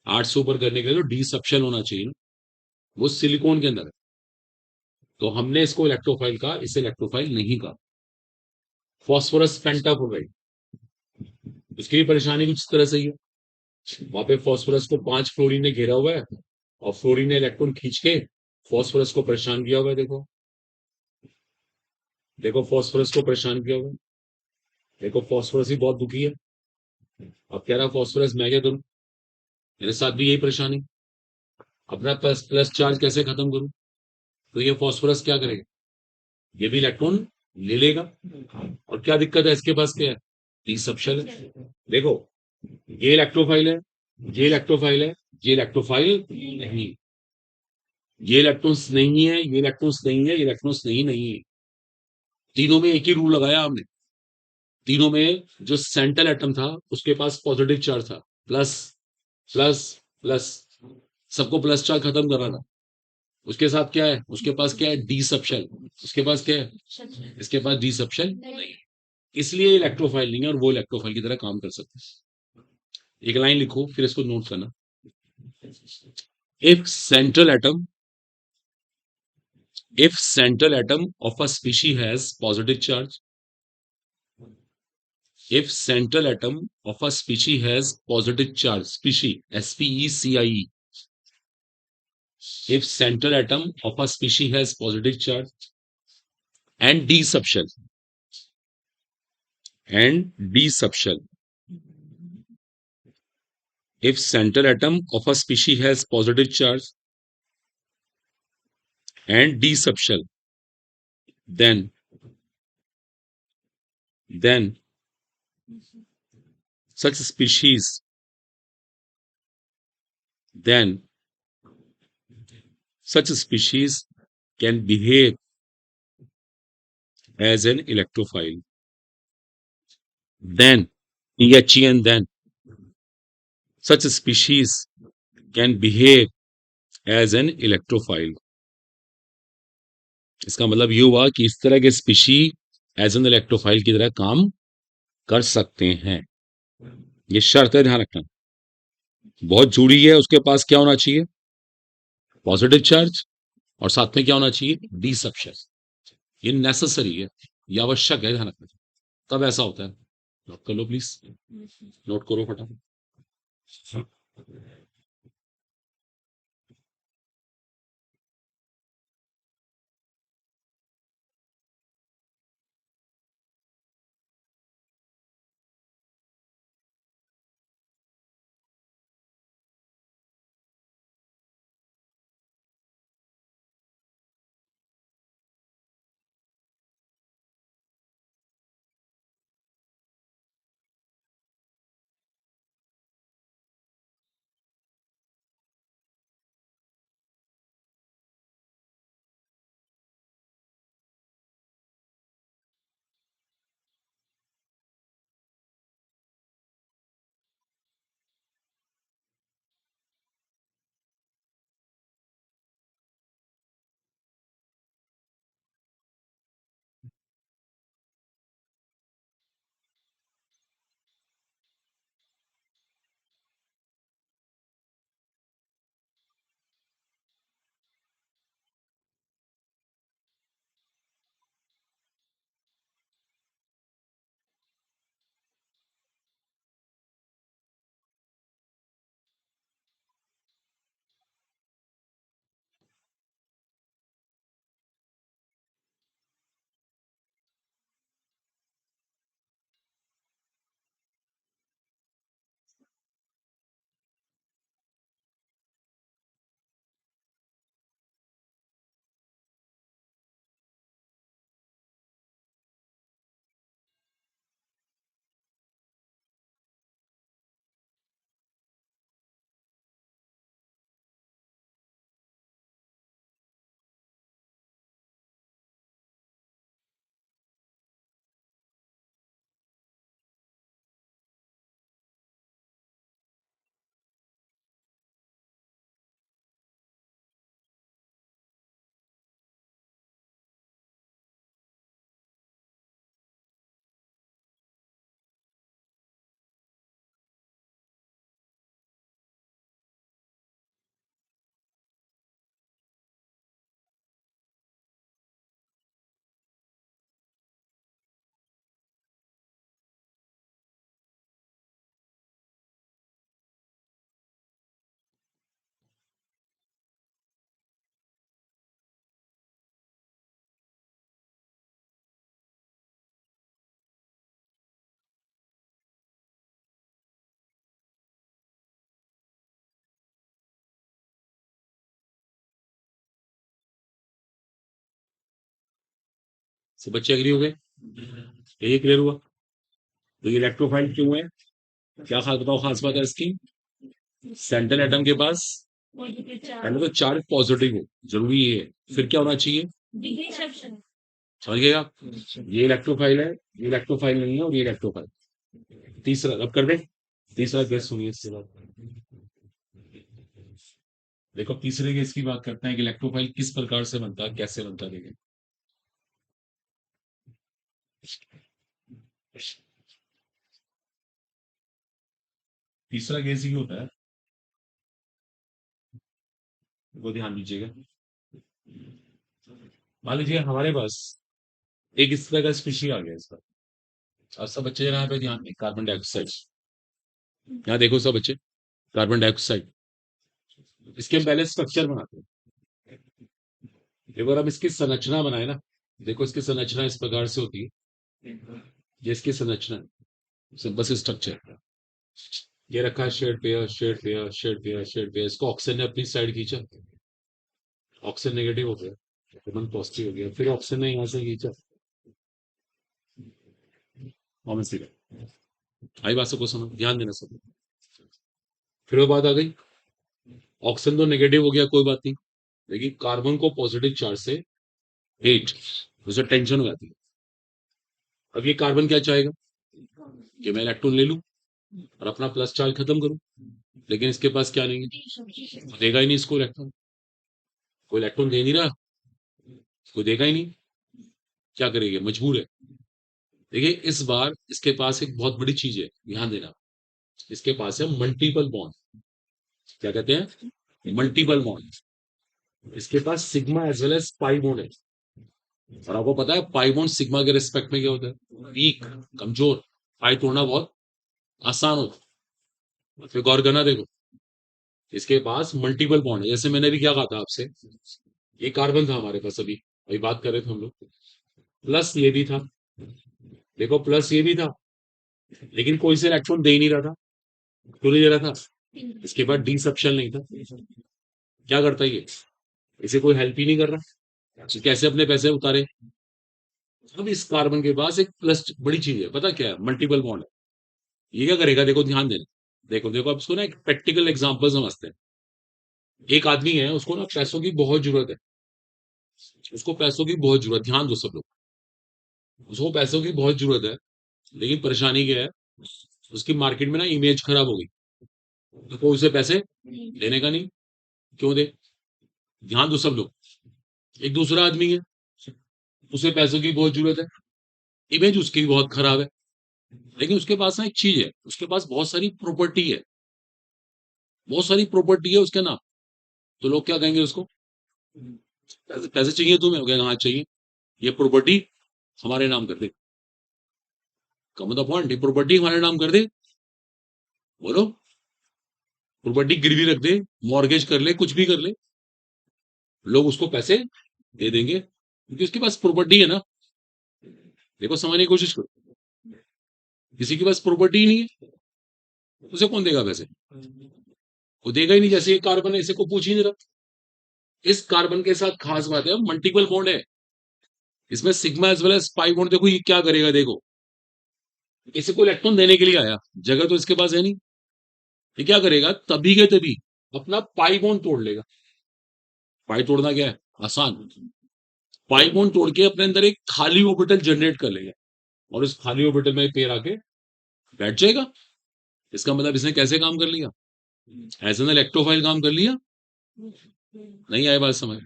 8 से ऊपर करने के लिए तो डी सबशेल होना चाहिए ना, वो सिलिकॉन के अंदर है, तो हमने इसको इलेक्ट्रोफाइल कहा, इसे इलेक्ट्रोफाइल नहीं कहा। फॉस्फोरस पेंटाक्लोराइड, उसकी भी परेशानी कुछ इस तरह से ही है, वहां पे फॉस्फोरस को 5 फ्लोरीन ने घेरा हुआ है, और फ्लोरीन ने इलेक्ट्रॉन खींच के फॉस्फोरस को परेशान किया हुआ है, देखो, देखो फॉस्फोरस को परेशान किया हुआ है, देखो फॉस्फोरस ही बहुत दुखी है, अब कह रहा फॉस्फोरस मैं क्या करूं, मेरे साथ भी यही परेशानी, अपना प्लस प्लस चार्ज कैसे खत्म करूं, तो ये फॉस्फोरस क्या करेगा, ये भी इलेक्ट्रॉन ले लेगा, और क्या दिक्कत है इसके पास, क्या है, डी सबशेल है, देखो, ये इलेक्ट्रोफाइल है, ये इलेक्ट्रोफाइल है, ये इलेक्ट्रोफाइल नहीं, ये इलेक्ट्रॉन्स नहीं है, ये इलेक्ट्रॉन्स नहीं है, ये इलेक्ट्रॉन्स नहीं है, तीनों में एक ही रूल लगाया हमने, तीनों में जो सेंट्रल एटम था उसके पास पॉजिटिव चार्ज था, प्लस प्लस प्लस, सबको प्लस चार्ज खत्म कर रहा था, उसके साथ क्या है, उसके पास क्या है, डी सबशेल, उसके पास क्या है, इसके पास डी सबशेल नहीं, इसलिए इलेक्ट्रोफाइल नहीं है, और वो इलेक्ट्रोफाइल की तरह काम कर सकते हैं। एक लाइन लिखो फिर इसको नोट करना, if central atom, if central atom of a species has positive charge, if central atom of a species has positive charge, species, SPECIE, if central atom of a species has positive charge and d subshell, and d subshell, if central atom of a species has positive charge and d subshell, then then such species, then such species can behave as an electrophile, then THEN, then such species can behave as an electrophile. इसका मतलब ये हुआ कि इस तरह के स्पीशी एज एन इलेक्ट्रोफाइल की तरह काम कर सकते हैं, ये शर्त है, ध्यान रखना, बहुत जरूरी है, उसके पास क्या होना चाहिए, पॉजिटिव चार्ज, और साथ में क्या होना चाहिए, डी सबशेल, ये नेसेसरी है, ये आवश्यक है, ध्यान रखना, तब ऐसा होता है। नोट कर लो प्लीज, नोट करो फटाफट। सब बच्चे एग्री हो गए? ये क्लियर हुआ? तो ये इलेक्ट्रोफाइल क्यों है? क्या खास बताओ, खास बात है इसकी? सेंट्रल एटम के पास पहले तो चार्ज पॉजिटिव हो, जरूरी ये है। फिर क्या होना चाहिए? समझ गए आप? ये इलेक्ट्रोफाइल है, ये इलेक्ट्रोफाइल नहीं है, और ये इलेक्ट्रोफाइल। तीसरा अब कर दे। तीसरा केस सुनिए इसके बाद। देखो तीसरे केस की बात करते हैं कि इलेक्ट्रोफाइल किस प्रकार से बनता है, कैसे बनता है, देखिए। तीसरा केस ये होता है, वो ध्यान दीजिएगा। मान लीजिए हमारे पास एक इस तरह का स्पीशी आ गया इसका। और सब बच्चे जरा यहाँ पे ध्यान दें, कार्बन डाइऑक्साइड। यहाँ देखो सब बच्चे, कार्बन डाइऑक्साइड। इसके हम पहले स्ट्रक्चर बनाते हैं। देखो अगर हम इसकी संरचना बनाए ना, देखो इसकी संरचना इस प्रकार से होती है। ये इसकी संरचना है, बस स्ट्रक्चर। ये रखा है shared pair, shared pair, shared pair, shared pair. इसको ऑक्सीजन ने अपनी साइड खींचा, ऑक्सीजन नेगेटिव हो गया, कार्बन पॉजिटिव हो गया। फिर ऑक्सीजन ने यहाँ से खींचा, कॉमन सी आई बात सबको समझ, ध्यान देना सब। फिर वो बात आ गई, ऑक्सीजन तो नेगेटिव हो गया, कोई बात नहीं, लेकिन कार्बन को पॉजिटिव चार्ज से हेट, उसे टेंशन हो जाती है। अब ये कार्बन क्या चाहेगा कि मैं इलेक्ट्रॉन ले लूं और अपना प्लस चार्ज खत्म करूं, लेकिन इसके पास क्या नहीं है, देगा ही नहीं इसको इलेक्ट्रॉन। कोई इलेक्ट्रॉन दे नहीं रहा, कोई देगा ही नहीं, क्या करेगी, मजबूर है। देखिए इस बार इसके पास एक बहुत बड़ी चीज है, ध्यान देना। इसके पास है मल्टीपल बॉन्ड। क्या कहते हैं? Multiple bond. इसके पास sigma as well as pi bond है। और आपको पता है पाई बॉन्ड सिग्मा के रिस्पेक्ट में क्या होता है? वीक, कमजोर। पाई तोड़ना बहुत आसान होता है। फिर गौर करना, देखो इसके पास मल्टीपल बॉन्ड है। जैसे मैंने भी क्या कहा था आपसे, ये कार्बन था हमारे पास, अभी बात कर रहे थे हम लोग, प्लस ये भी था। देखो प्लस ये भी था, लेकिन कोई से इलेक्ट्रॉन दे ही नहीं रहा था। क्यों नहीं दे रहा था? इसके बाद डी सब्शन नहीं था। क्या करता है ये? इसे कोई हेल्प ही नहीं कर रहा, तो कैसे अपने पैसे उतारे? अब इस कार्बन के पास एक प्लस बड़ी चीज है, पता क्या है? मल्टीपल बॉन्ड है। ये क्या करेगा, देखो ध्यान देना। देखो देखो अब इसको ना एक प्रैक्टिकल एग्जांपल समझते हैं। एक आदमी है, उसको ना पैसों की बहुत जरूरत है। उसको पैसों की बहुत जरूरत, ध्यान दो सब लोग। उसको पैसों की बहुत जरूरत है, लेकिन परेशानी क्या है? उसकी मार्केट में ना इमेज खराब हो गई, तो कोई उसे पैसे देने का नहीं। क्यों दे? ध्यान दो सब लोग। एक दूसरा आदमी है, उसे पैसों की बहुत जरूरत है, इमेज उसकी भी बहुत खराब है, लेकिन उसके पास ना एक चीज है, उसके पास बहुत सारी प्रॉपर्टी है, बहुत सारी प्रॉपर्टी है उसके नाम। तो लोग क्या कहेंगे उसको? पैसे पैसे चाहिए तुम्हें? हो गया, हाँ चाहिए, ये प्रॉपर्टी हमारे नाम कर दे। कम द पॉइंट, ये प्रॉपर्टी हमारे नाम कर दे। बोलो, प्रॉपर्टी गिरवी रख दे, मॉर्गेज कर ले, कुछ भी कर ले, लोग उसको पैसे दे देंगे, क्योंकि उसके पास प्रॉपर्टी है ना। देखो समझने की कोशिश करो, किसी के पास प्रॉपर्टी ही नहीं है, उसे कौन देगा पैसे? वो देगा ही नहीं। जैसे ये कार्बन है, इसे को पूछ ही नहीं रहा। इस कार्बन के साथ खास बात है, मल्टीपल बॉन्ड है, इसमें sigma as well as pi bond. देखो ये क्या करेगा, देखो इसे को इलेक्ट्रॉन देने के लिए आया, जगह तो इसके पास है नहीं। ये क्या करेगा, तभी के तभी अपना पाई बॉन्ड तोड़ लेगा। पाई तोड़ना क्या है, आसान। पाई बॉन्ड तोड़ के अपने अंदर एक खाली ऑर्बिटल जनरेट कर लेगा, और इस खाली ऑर्बिटल में पेयर आके बैठ जाएगा। इसका मतलब इसने कैसे काम कर लिया? एज एन इलेक्ट्रोफाइल काम कर लिया। नहीं आए बात समझ?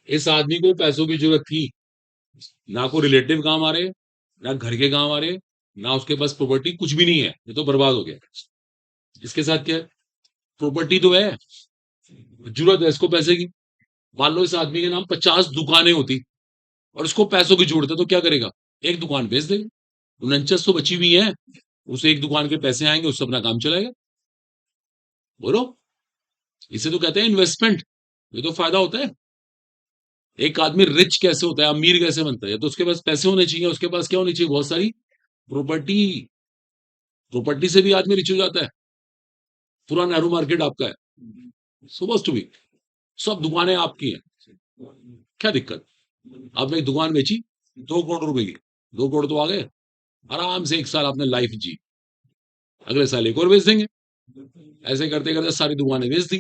इस आदमी को पैसों की जरूरत थी, ना को रिलेटिव काम आ रहे, ना घर के काम आ रहे, ना उसके पास प्रॉपर्टी, कुछ भी नहीं है, ये तो बर्बाद हो गया। इसके साथ क्या है? प्रॉपर्टी तो है, जरूरत है इसको पैसे की। मान लो इस आदमी के नाम 50 दुकानें होती, और उसको पैसों की जरूरत है, तो क्या करेगा? एक दुकान बेच देगा। 49 तो बची हुई है, उसे एक दुकान के पैसे आएंगे, उससे अपना काम चलाएगा। बोलो, इसे तो कहते हैं इन्वेस्टमेंट। ये तो फायदा होता है। एक आदमी रिच कैसे होता है, अमीर कैसे बनता है? तो उसके पास पैसे होने चाहिए, उसके पास क्या होनी चाहिए? बहुत सारी प्रॉपर्टी। प्रॉपर्टी से भी आदमी रिच हो जाता है। पूरा नेहरू मार्केट आपका है, सुबह टू बी, सब दुकानें आपकी हैं, क्या दिक्कत? आपने एक दुकान बेची 2 करोड़ रुपए की, 2 करोड़ तो आ गए, आराम से 1 साल आपने लाइफ जी, अगले साल एक और बेच देंगे, ऐसे करते करते सारी दुकानें बेच दी,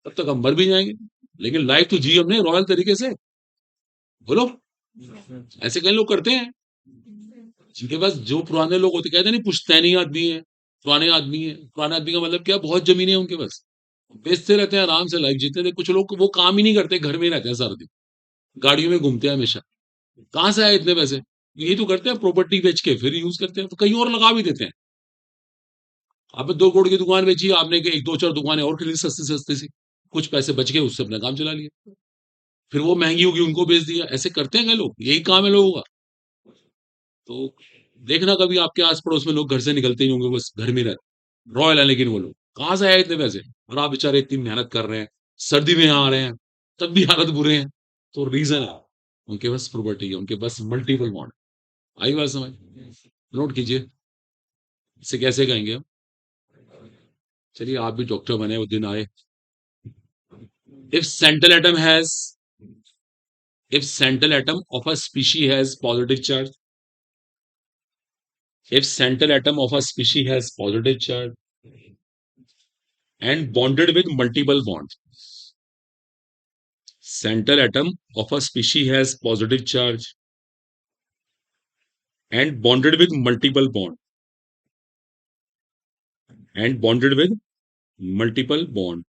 तब तक हम मर भी जाएंगे, लेकिन लाइफ तो जी हमने रॉयल तरीके से। बोलो, ऐसे कई लोग करते हैं जिनके पास, जो पुराने लोग होते, कहते नहीं पुश्तैनी आदमी है, पुराने आदमी का मतलब क्या, बहुत जमीनें हैं उनके पास, बेचते रहते हैं, आराम से लाइफ जीते थे। कुछ लोग वो काम ही नहीं करते, घर में ही रहते हैं सारा दिन, गाड़ियों में घूमते हैं हमेशा, कहाँ से आए इतने पैसे? यही तो करते हैं, प्रॉपर्टी बेच के फिर यूज करते हैं, तो कहीं और लगा भी देते हैं। आपने 2 करोड़ की दुकान बेची, आपने एक दो चार दुकानें और खरीदी सस्ती सस्ती सी, कुछ पैसे बच गए, उससे अपना काम चला लिया, फिर वो महंगी होगी उनको बेच दिया, ऐसे करते हैं कई लोग, यही काम है लोगों का। तो देखना कभी आपके आस पड़ोस में लोग घर से निकलते ही होंगे, बस घर में रहते, रॉयल है लेकिन वो लोग कहाँ से आए इतने पैसे, और आप बेचारे इतनी मेहनत कर रहे हैं, सर्दी में यहाँ आ रहे हैं, तब भी हालत बुरे हैं, तो रीजन है उनके पास प्रॉपर्टी है, उनके पास मल्टीपल मॉड। आई बात समझ? नोट कीजिए, इसे कैसे कहेंगे हम? चलिए आप भी डॉक्टर बने, वो दिन आए। If central atom has if central atom of a species has positive charge, if central atom of a species has positive charge and bonded with multiple bonds, central atom of a species has positive charge and bonded with multiple bond and bonded with multiple bond,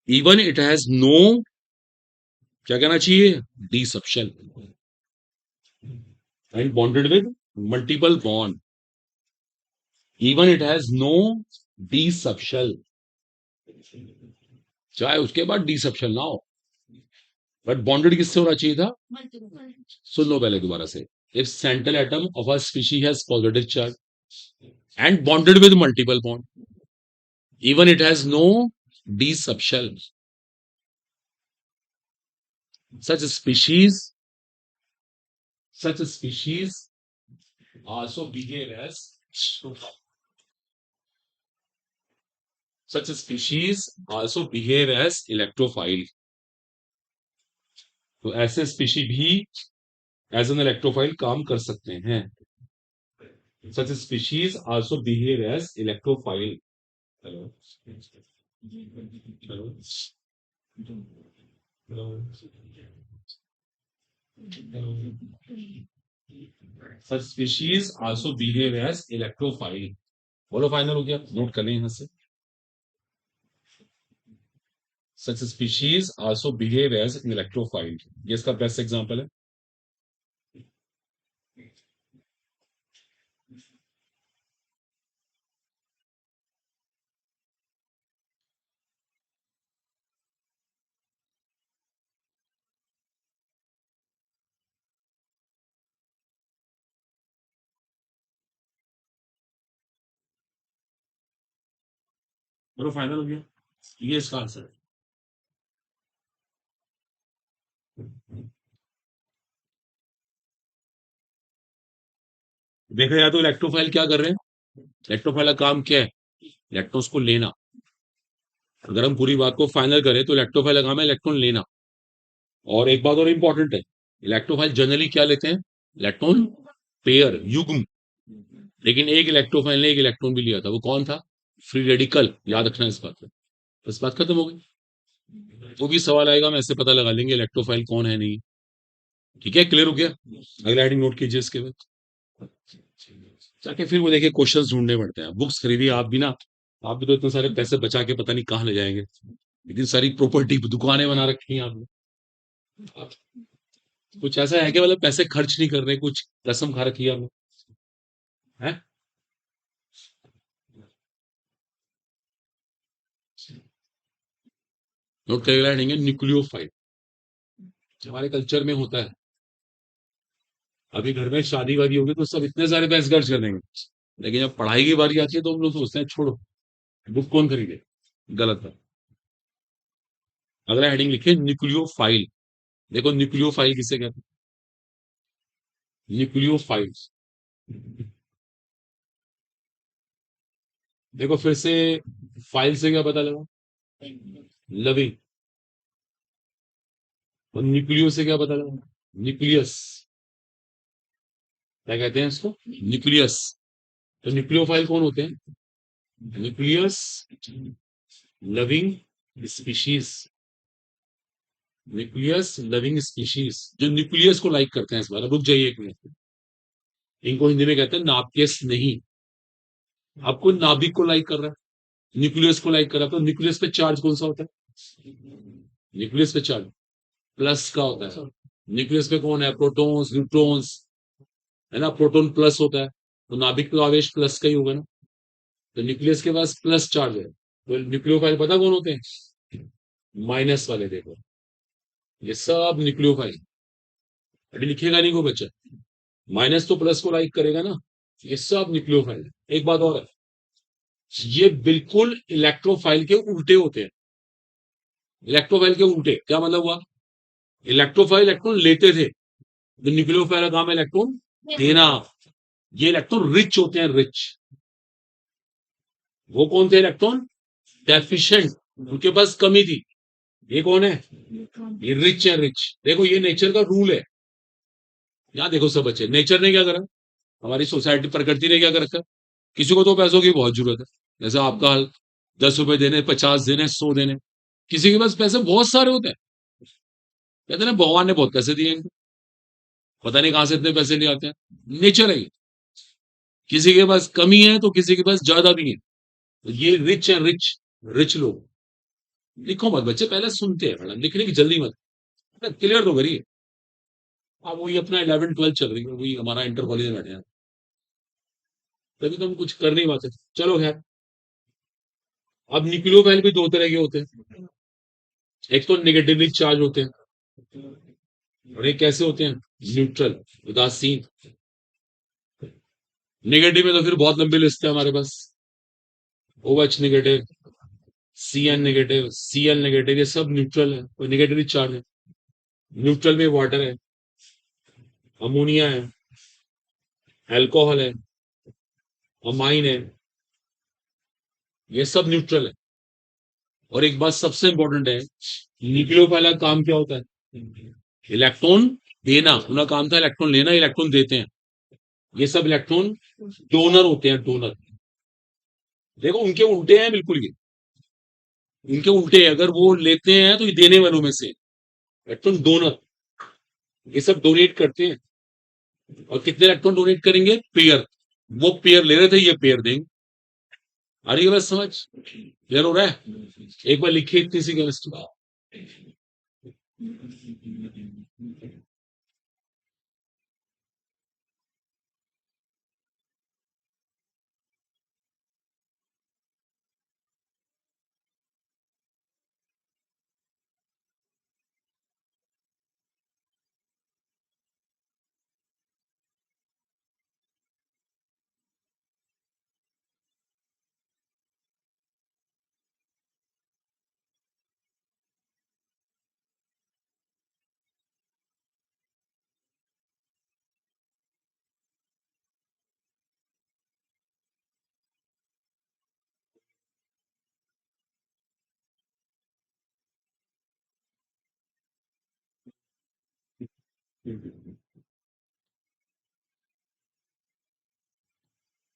even it has no, क्या कहना चाहिए, D subshell, and bonded with multiple bond, even it has no D subshell, चाहे उसके बाद डी सबशेल ना हो, बट बॉन्डेड किससे होना चाहिए था? सुन लो पहले दोबारा से। If central atom of a species has positive charge and bonded with multiple bond, even it has no d subshell, such species such species also behave as such species also behave as electrophile, तो ऐसे स्पीशी भी एज एन इलेक्ट्रोफाइल काम कर सकते हैं। such species also behave as electrophile, hello hello hello such species also behave as electrophile, बोलो फाइनल हो गया, नोट कर लें यहां से। such species also behave as an electrophile, ये इसका बेस्ट एग्जांपल है। बोलो फाइनल हो गया, ये इसका आंसर है। देखा, या तो इलेक्ट्रोफाइल क्या कर रहे हैं, इलेक्ट्रोफाइल का काम क्या है, इलेक्ट्रॉन्स को लेना। अगर हम पूरी बात को फाइनल करें तो इलेक्ट्रोफाइल का काम है इलेक्ट्रॉन लेना। और एक बात और इंपॉर्टेंट है, इलेक्ट्रोफाइल जनरली क्या लेते हैं, इलेक्ट्रॉन पेयर, युग्म। लेकिन एक इलेक्ट्रोफाइल ने एक इलेक्ट्रॉन भी लिया था, वो कौन था? फ्री रेडिकल, याद रखना इस बात को। बस बात खत्म हो गई, वो भी सवाल आएगा, हम ऐसे पता लगा लेंगे इलेक्ट्रोफाइल कौन है नहीं। ठीक है, क्लियर हो गया? अगला हेडिंग नोट कीजिए इसके बाद, जाके फिर वो देखिए क्वेश्चंस ढूंढने पड़ते हैं। बुक्स खरीदिए आप भी ना, आप भी तो इतने सारे पैसे बचा के पता नहीं कहाँ ले जाएंगे, इतनी सारी प्रॉपर्टी, दुकानें बना रखी हैं आपने। आप- कुछ ऐसा है कि मतलब पैसे खर्च नहीं कर रहे, कुछ कसम खा रखी है आपने, हैं? नोट करेगा नहीं, न्यूक्लियोफाइल, हमारे कल्चर में होता है। अभी घर में शादी वादी होगी तो सब इतने सारे पैसे खर्च कर देंगे, लेकिन जब पढ़ाई की बारी आती है तो हम लोग सोचते हैं छोड़ो, बुक कौन खरीदे। गलत है। अगला हेडिंग लिखिए न्यूक्लियोफाइल। देखो न्यूक्लियोफाइल किसे कहते हैं, न्यूक्लियोफाइल। देखो फिर से, फाइल से क्या पता लगा, लविंग, और न्यूक्लियो से क्या पता लगा? न्यूक्लियस, क्या कहते हैं इसको? न्यूक्लियस। तो न्यूक्लियोफाइल कौन होते हैं? Nucleus loving species. Nucleus loving species जो न्यूक्लियस को लाइक करते हैं। इस बार अब रुक जाइए एक मिनट। इनको हिंदी में कहते हैं नाभिक नहीं। आपको नाभिक को लाइक कर रहा है, न्यूक्लियस को लाइक कर रहा है, तो न्यूक्लियस पे चार्ज कौन सा होता है? न्यूक्लियस पे चार्ज प्लस का होता है। न्यूक्लियस पे कौन है? प्रोटॉन्स, न्यूट्रॉन्स, है ना? प्रोटॉन प्लस होता है, तो नाभिक का आवेश प्लस का ही होगा ना। तो न्यूक्लियस के पास प्लस चार्ज है, तो न्यूक्लियोफाइल पता कौन होते हैं? माइनस वाले। देखो ये सब न्यूक्लियोफाइल। अभी लिखेगा नहीं कोई बच्चा, माइनस तो प्लस को लाइक करेगा ना। ये सब न्यूक्लियोफाइल है। एक बात और है, ये बिल्कुल इलेक्ट्रोफाइल के उल्टे होते हैं। इलेक्ट्रोफाइल के उल्टे क्या मतलब हुआ? इलेक्ट्रोफाइल इलेक्ट्रॉन लेते थे, तो न्यूक्लियोफाइल का काम है इलेक्ट्रॉन देना। ये इलेक्ट्रॉन रिच होते हैं, रिच। वो कौन थे इलेक्ट्रॉन? डेफिशिएंट, उनके पास कमी थी। ये कौन है? ये रिच है, रिच। देखो ये नेचर का रूल है। यहाँ देखो सब बच्चे, नेचर ने क्या करा, हमारी सोसाइटी प्रकृति ने क्या कर रखा? किसी को तो पैसों की बहुत जरूरत है, जैसे आपका हाल, 10 रुपए देने, 50 देने, 100 देने। किसी के पास पैसे बहुत सारे होते हैं, कहते हैं ना भगवान ने बहुत पैसे दिए इनको, पता नहीं कहां से इतने पैसे ले आते हैं। नेचर है ये। किसी के पास कमी है तो किसी के पास ज्यादा भी है। तो ये रिच है, रिच। रिच लोग। लिखो मत बच्चे, पहले सुनते हैं मैडम, लिखने की जल्दी मत, क्लियर तो करिए। अब वही अपना 11 12 चल रही है, वही हमारा इंटर कॉलेज में बैठे हैं, तभी तो हम कुछ कर नहीं पाते। चलो खैर। अब न्यूक्लियोफाइल भी दो तरह के होते हैं। एक तो निगेटिवली चार्ज होते हैं, और एक कैसे होते हैं? न्यूट्रल, उदासीन। निगेटिव में तो फिर बहुत लंबी लिस्ट है हमारे पास। O H negative, C N negative, C L negative, ये सब न्यूट्रल है, कोई नेगेटिवली चार्ज है। न्यूट्रल में वाटर है, अमोनिया है, अल्कोहल है, अमाइन है, ये सब न्यूट्रल है। और एक बात सबसे इंपॉर्टेंट है, न्यूक्लियोफाइल का काम क्या होता है? इलेक्ट्रॉन देना। उनका काम था इलेक्ट्रॉन लेना, इलेक्ट्रॉन देते हैं। ये सब इलेक्ट्रॉन डोनर होते हैं, डोनर। देखो उनके उल्टे हैं बिल्कुल ये, इनके उल्टे हैं। अगर वो लेते हैं तो ये देने वालों में से इलेक्ट्रॉन डोनर। ये सब डोनेट करते हैं, और कितने इलेक्ट्रॉन डोनेट करेंगे? पेयर। वो पेयर ले रहे थे, ये पेयर देंगे। आ रही है बस समझ? क्लियर हो रहा है? एक बार लिखिए इतनी सी chemistry.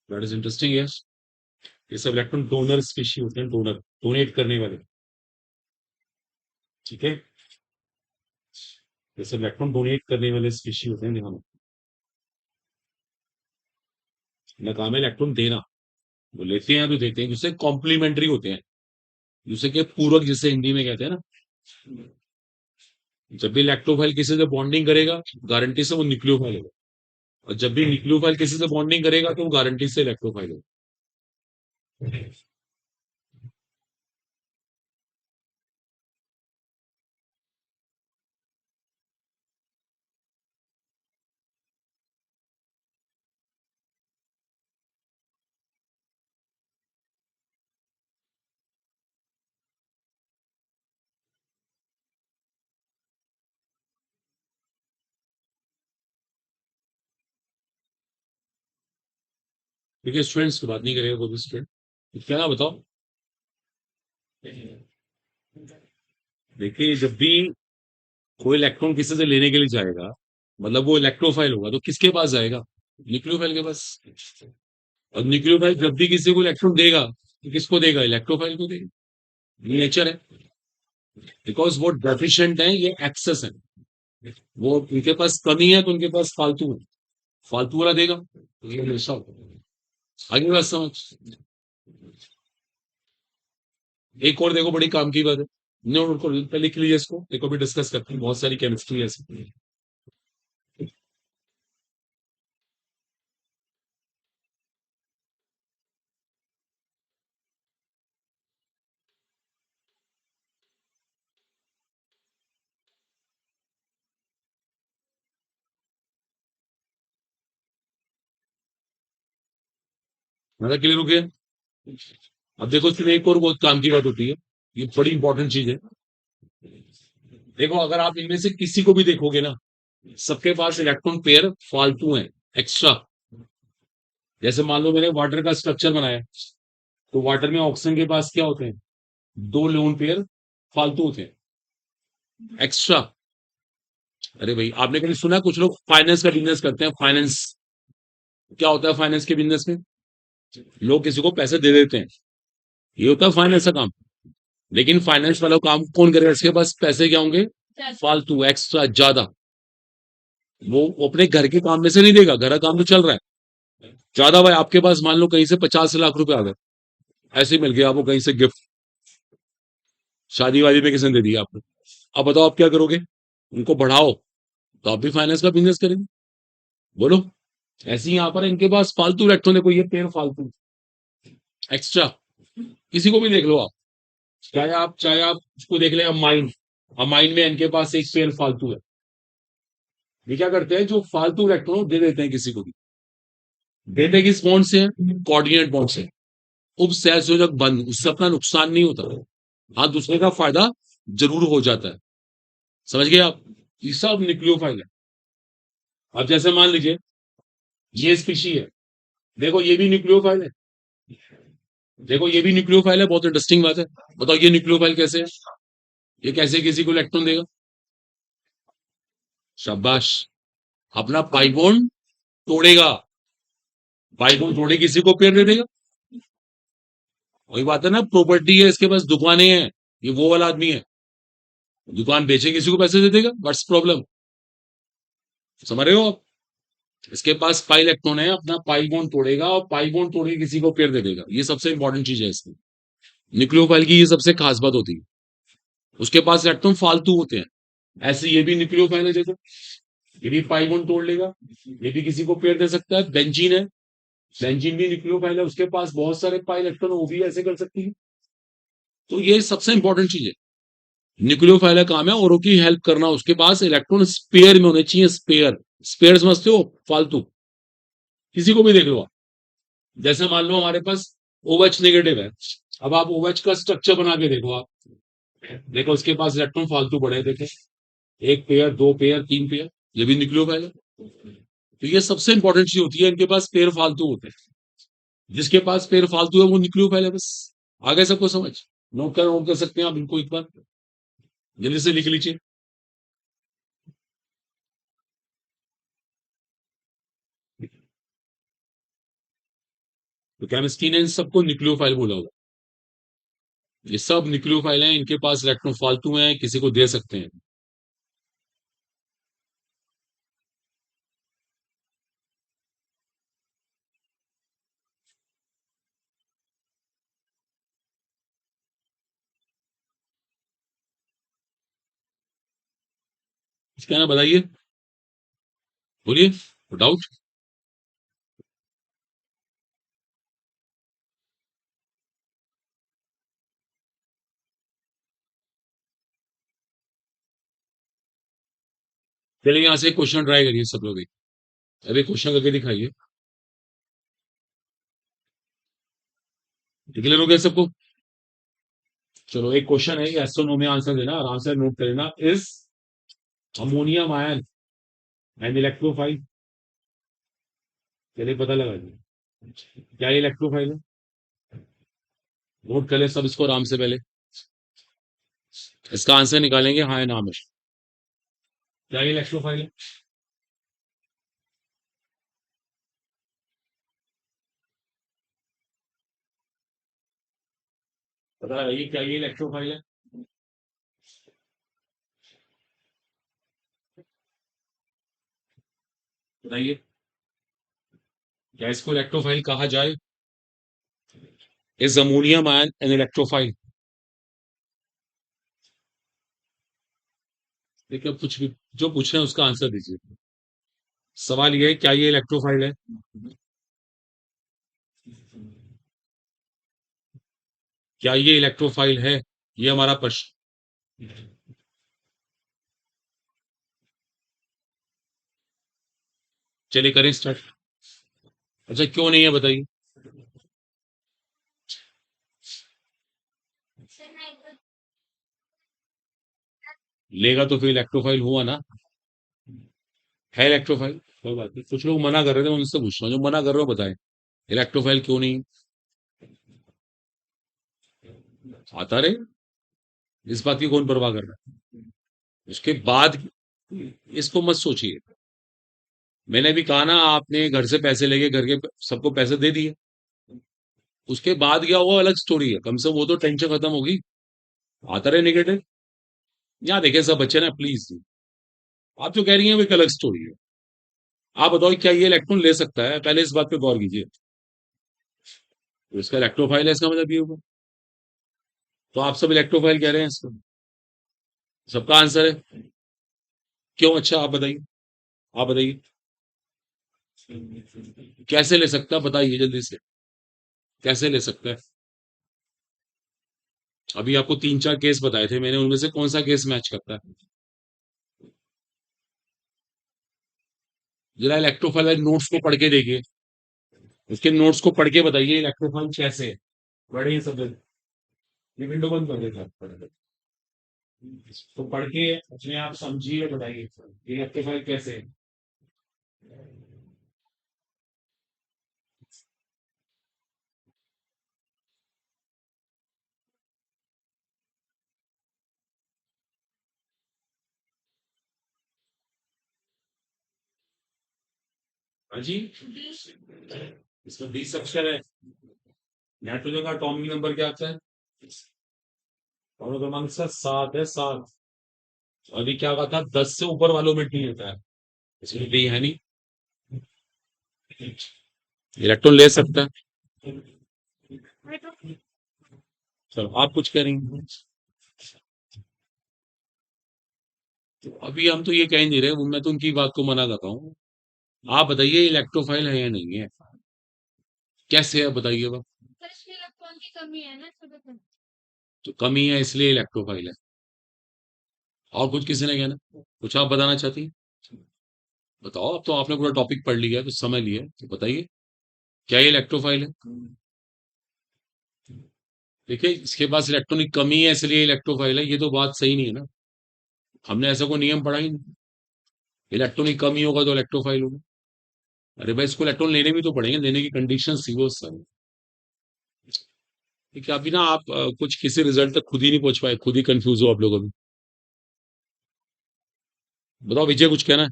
That is interesting. Yes, ये सब इलेक्ट्रॉन डोनर स्पीशी होते हैं, डोनर, डोनेट करने वाले। ठीक है, ये सब इलेक्ट्रॉन डोनेट करने वाले स्पीशी होते हैं। ध्यान, इनका काम है इलेक्ट्रॉन देना। वो लेते हैं तो देते हैं, जिससे कॉम्प्लीमेंट्री होते हैं, जिससे कि पूरक, जिसे हिंदी में कहते हैं ना। जब भी इलेक्ट्रोफाइल किसी से बॉन्डिंग करेगा, गारंटी से वो न्यूक्लियोफाइल होगा। और जब भी न्यूक्लियोफाइल किसी से बॉन्डिंग करेगा, तो वो गारंटी से इलेक्ट्रोफाइल होगा। देखिए स्टूडेंट्स की बात नहीं करेगा कोई भी स्टूडेंट, क्या बताओ। देखिए जब भी कोई इलेक्ट्रॉन किसी से लेने के लिए जाएगा, मतलब वो इलेक्ट्रोफाइल होगा, तो किसके पास जाएगा? न्यूक्लियोफाइल के पास। और न्यूक्लियोफाइल जब भी किसी को इलेक्ट्रॉन देगा, तो किसको देगा? इलेक्ट्रोफाइल को देगा। नेचर है। बिकॉज वो डेफिशिएंट है, ये एक्सेस है। वो उनके पास कमी है तो उनके पास फालतू है, फालतू वाला देगा, ये हमेशा होता है। आगे बात समझ। एक और देखो, बड़ी काम की बात है। नोट को पहले लिख लीजिए, इसको देखो भी डिस्कस करते हैं, बहुत सारी केमिस्ट्री ऐसी। मतलब क्लियर हो गया? अब देखो, इसमें एक और बहुत काम की बात होती है, ये बड़ी इंपॉर्टेंट चीज है। देखो, अगर आप इनमें से किसी को भी देखोगे ना, सबके पास इलेक्ट्रॉन पेयर फालतू हैं, एक्स्ट्रा। जैसे मान लो मैंने वाटर का स्ट्रक्चर बनाया, तो वाटर में ऑक्सीजन के पास क्या होते हैं? दो लोन पेयर फालतू होते हैं, एक्स्ट्रा। अरे भाई, आपने कभी सुना कुछ लोग फाइनेंस का बिजनेस करते हैं? फाइनेंस क्या होता है? फाइनेंस के बिजनेस में लोग किसी को पैसे दे देते हैं, ये होता है फाइनेंस का काम। लेकिन फाइनेंस वाला काम कौन करेगा? इसके पास पैसे क्या होंगे? फालतू, एक्स्ट्रा, ज्यादा। वो अपने घर के काम में से नहीं देगा, घर का काम तो चल रहा है। ज्यादा भाई, आपके पास मान लो कहीं से 50 लाख रुपए आ गए, ऐसे ही मिल गया आपको कहीं से गिफ्ट, शादी वादी में किसी ने दे दिया आपको। अब बताओ आप क्या करोगे? उनको बढ़ाओ, तो आप भी फाइनेंस का बिजनेस करेंगे। बोलो। ऐसे ही यहाँ पर इनके पास फालतू इलेक्ट्रॉन है, कोई ये पेड़ फालतू, एक्स्ट्रा। किसी को भी देख लो आप, चाहे आप उसको देख ले, अमाइन। अमाइन में इनके पास एक पेड़ फालतू है। ये क्या करते हैं? जो फालतू इलेक्ट्रॉन दे देते हैं किसी को भी। देते किस बॉन्ड से? कोऑर्डिनेट बॉन्ड से। उपसहसंयोजक बंध, उससे अपना नुकसान नहीं होता, हाँ दूसरे का फायदा जरूर हो जाता है। समझ गए आप? ये सब न्यूक्लियोफाइल है। अब जैसे मान लीजिए, ये स्पीशी है, देखो ये भी न्यूक्लियोफाइल है। देखो ये भी न्यूक्लियोफाइल है, बहुत इंटरेस्टिंग बात है। बताओ ये न्यूक्लियोफाइल कैसे है? ये कैसे किसी को इलेक्ट्रॉन देगा? शाबाश। अपना पाई बॉन्ड तोड़ेगा, पाई बॉन्ड तोड़े किसी को पेड़ दे देगा। वही बात है ना, प्रॉपर्टी है, इसके पास दुकानें हैं, ये वो वाला आदमी है, दुकान बेचे किसी को पैसे दे देगा। What's problem? समझ रहे हो आप? इसके पास पाई इलेक्ट्रॉन है, अपना पाई बॉन्ड तोड़ेगा और पाई बॉन्ड तोड़ के किसी को पेड़ दे देगा। ये सबसे इंपॉर्टेंट चीज है इसकी, न्यूक्लियोफाइल की ये सबसे खास बात होती है। उसके पास इलेक्ट्रॉन फालतू होते हैं। ऐसे ये भी न्यूक्लियोफाइल है, देखो ये भी पाई बॉन्ड तोड़ लेगा, ये भी किसी को पेड़ दे सकता है। बेंजीन है, बेंजीन भी न्यूक्लियोफाइल है, उसके पास बहुत सारे पाई इलेक्ट्रॉन, वो भी ऐसे कर सकती है। तो ये सबसे इंपॉर्टेंट चीज है, न्यूक्लियोफाइल का काम है औरों की हेल्प करना। उसके पास इलेक्ट्रॉन स्पेयर में होने चाहिए, स्पेयर। स्पेयर समझते हो? फालतू। किसी को भी देख लो आप। जैसे मान लो हमारे पास OH नेगेटिव है, अब आप OH का स्ट्रक्चर बना के देखो आप, देखो उसके पास इलेक्ट्रॉन फालतू पड़े हैं, देखे, एक पेयर, दो पेयर, तीन पेयर, ये भी न्यूक्लियोफाइल है। तो ये सबसे इंपॉर्टेंट चीज होती है, इनके पास पेयर फालतू होते हैं। जिसके पास पेयर फालतू है वो न्यूक्लियोफाइल है, बस। आगे सबको समझ? नोट कर सकते हैं आप इनको एक बार, जल्दी से लिख लीजिए। तो केमिस्ट्री ने इन सबको न्यूक्लियोफाइल बोला होगा। ये सब न्यूक्लियोफाइल हैं, इनके पास इलेक्ट्रॉन फालतू हैं, किसी को दे सकते हैं। क्या ना, बताइए, बोलिए, डाउट। चलिए यहाँ से क्वेश्चन ट्राई करिए सब लोग, अभी क्वेश्चन करके दिखाइए। क्लियर हो गया सबको? चलो एक क्वेश्चन है, यस और नो में आंसर देना, आराम से नोट कर लेना। Is ammonium ion and electrophile? चलिए पता लगा जी, क्या ये इलेक्ट्रोफाइल है? नोट कर ले सब इसको आराम से पहले, इसका आंसर निकालेंगे हाँ या ना में। क्या ये इलेक्ट्रोफाइल है? पता है ये क्या ये इलेक्ट्रोफाइल है? बताइए, क्या इसको इलेक्ट्रोफाइल कहा जाए? Is ammonium ion an electrophile? देखिए, अब कुछ भी जो पूछ रहे हैं उसका आंसर दीजिए। सवाल ये है, क्या ये इलेक्ट्रोफाइल है? क्या ये इलेक्ट्रोफाइल है? ये हमारा प्रश्न। चलिए करें स्टार्ट। अच्छा, क्यों नहीं है बताइए। लेगा तो फिर इलेक्ट्रोफाइल हुआ ना। है इलेक्ट्रोफाइल, कोई बात नहीं। कुछ लोग मना कर रहे थे, मैं उनसे पूछ रहा हूँ जो मना कर रहे हो बताएं, इलेक्ट्रोफाइल क्यों नहीं? आता रहे, इस बात की कौन परवाह कर रहा है? उसके बाद इसको मत सोचिए। मैंने भी कहा ना, आपने घर से पैसे लेके घर के सबको पैसे दे दिए, उसके बाद क्या हुआ अलग स्टोरी है, कम से कम वो तो टेंशन खत्म होगी। आता रहे नेगेटिव। यहाँ देखे सब बच्चे ना प्लीज। आप जो कह रही हैं वो एक अलग स्टोरी है। आप बताओ, क्या ये इलेक्ट्रॉन ले सकता है? पहले इस बात पे गौर कीजिए। तो इसका इलेक्ट्रोफाइल है, इसका मतलब ये होगा। तो आप सब इलेक्ट्रोफाइल कह रहे हैं इसको। सबका आंसर है। क्यों? अच्छा आप बताइए, आप बताइए। कैसे ले सकता है बताइए जल्दी से। कैसे ले सकता है? अभी आपको तीन चार केस बताए थे मैंने, उनमें से कौन सा केस मैच करता है? जरा इलेक्ट्रोफाइल नोट्स को पढ़ के देखिए। उसके नोट्स को पढ़ के बताइए इलेक्ट्रोफाइल कैसे है। पढ़िए सब लोग। ये विंडो बंद कर देता है। तो पढ़ के अपने आप समझिए, बताइए इलेक्ट्रोफाइल कैसे है। हाँ जी, इसमें 20 अक्षर है। नाइट्रोजन का एटॉमिक नंबर क्या आता है? और क्रमांक सर 7 है, 7। अभी क्या कहा था, 10 से ऊपर वालों में टी होता है। इसमें टी है नहीं। इलेक्ट्रॉन ले सकता है। चलो आप कुछ कह रही हैं। तो अभी हम तो ये कह ही नहीं रहे, मैं तो उनकी बात को मना कर रहा हूँ। आप बताइए इलेक्ट्रोफाइल है या नहीं है? कैसे है बताइए अब। तो कमी है इसलिए इलेक्ट्रोफाइल है। और कुछ किसी ने कहना? कुछ आप बताना चाहती हैं? बताओ, अब तो आपने पूरा टॉपिक पढ़ लिया है, कुछ समझ लिया है, तो बताइए क्या ये इलेक्ट्रोफाइल है? देखिए, इसके पास इलेक्ट्रॉनिक कमी है इसलिए इलेक्ट्रोफाइल है, ये तो बात सही नहीं है ना। हमने ऐसा कोई नियम पढ़ा ही नहीं। इलेक्ट्रॉनिक कमी होगा तो इलेक्ट्रोफाइल होगा। अरे भाई, इसको इलेक्ट्रॉन लेने भी तो पड़ेंगे, लेने की कंडीशन थी वो सारी। देखिए अभी ना आप कुछ किसी रिजल्ट तक खुद ही नहीं पहुंच पाए, खुद ही कंफ्यूज हो आप लोग अभी। बताओ विजय, कुछ कहना है?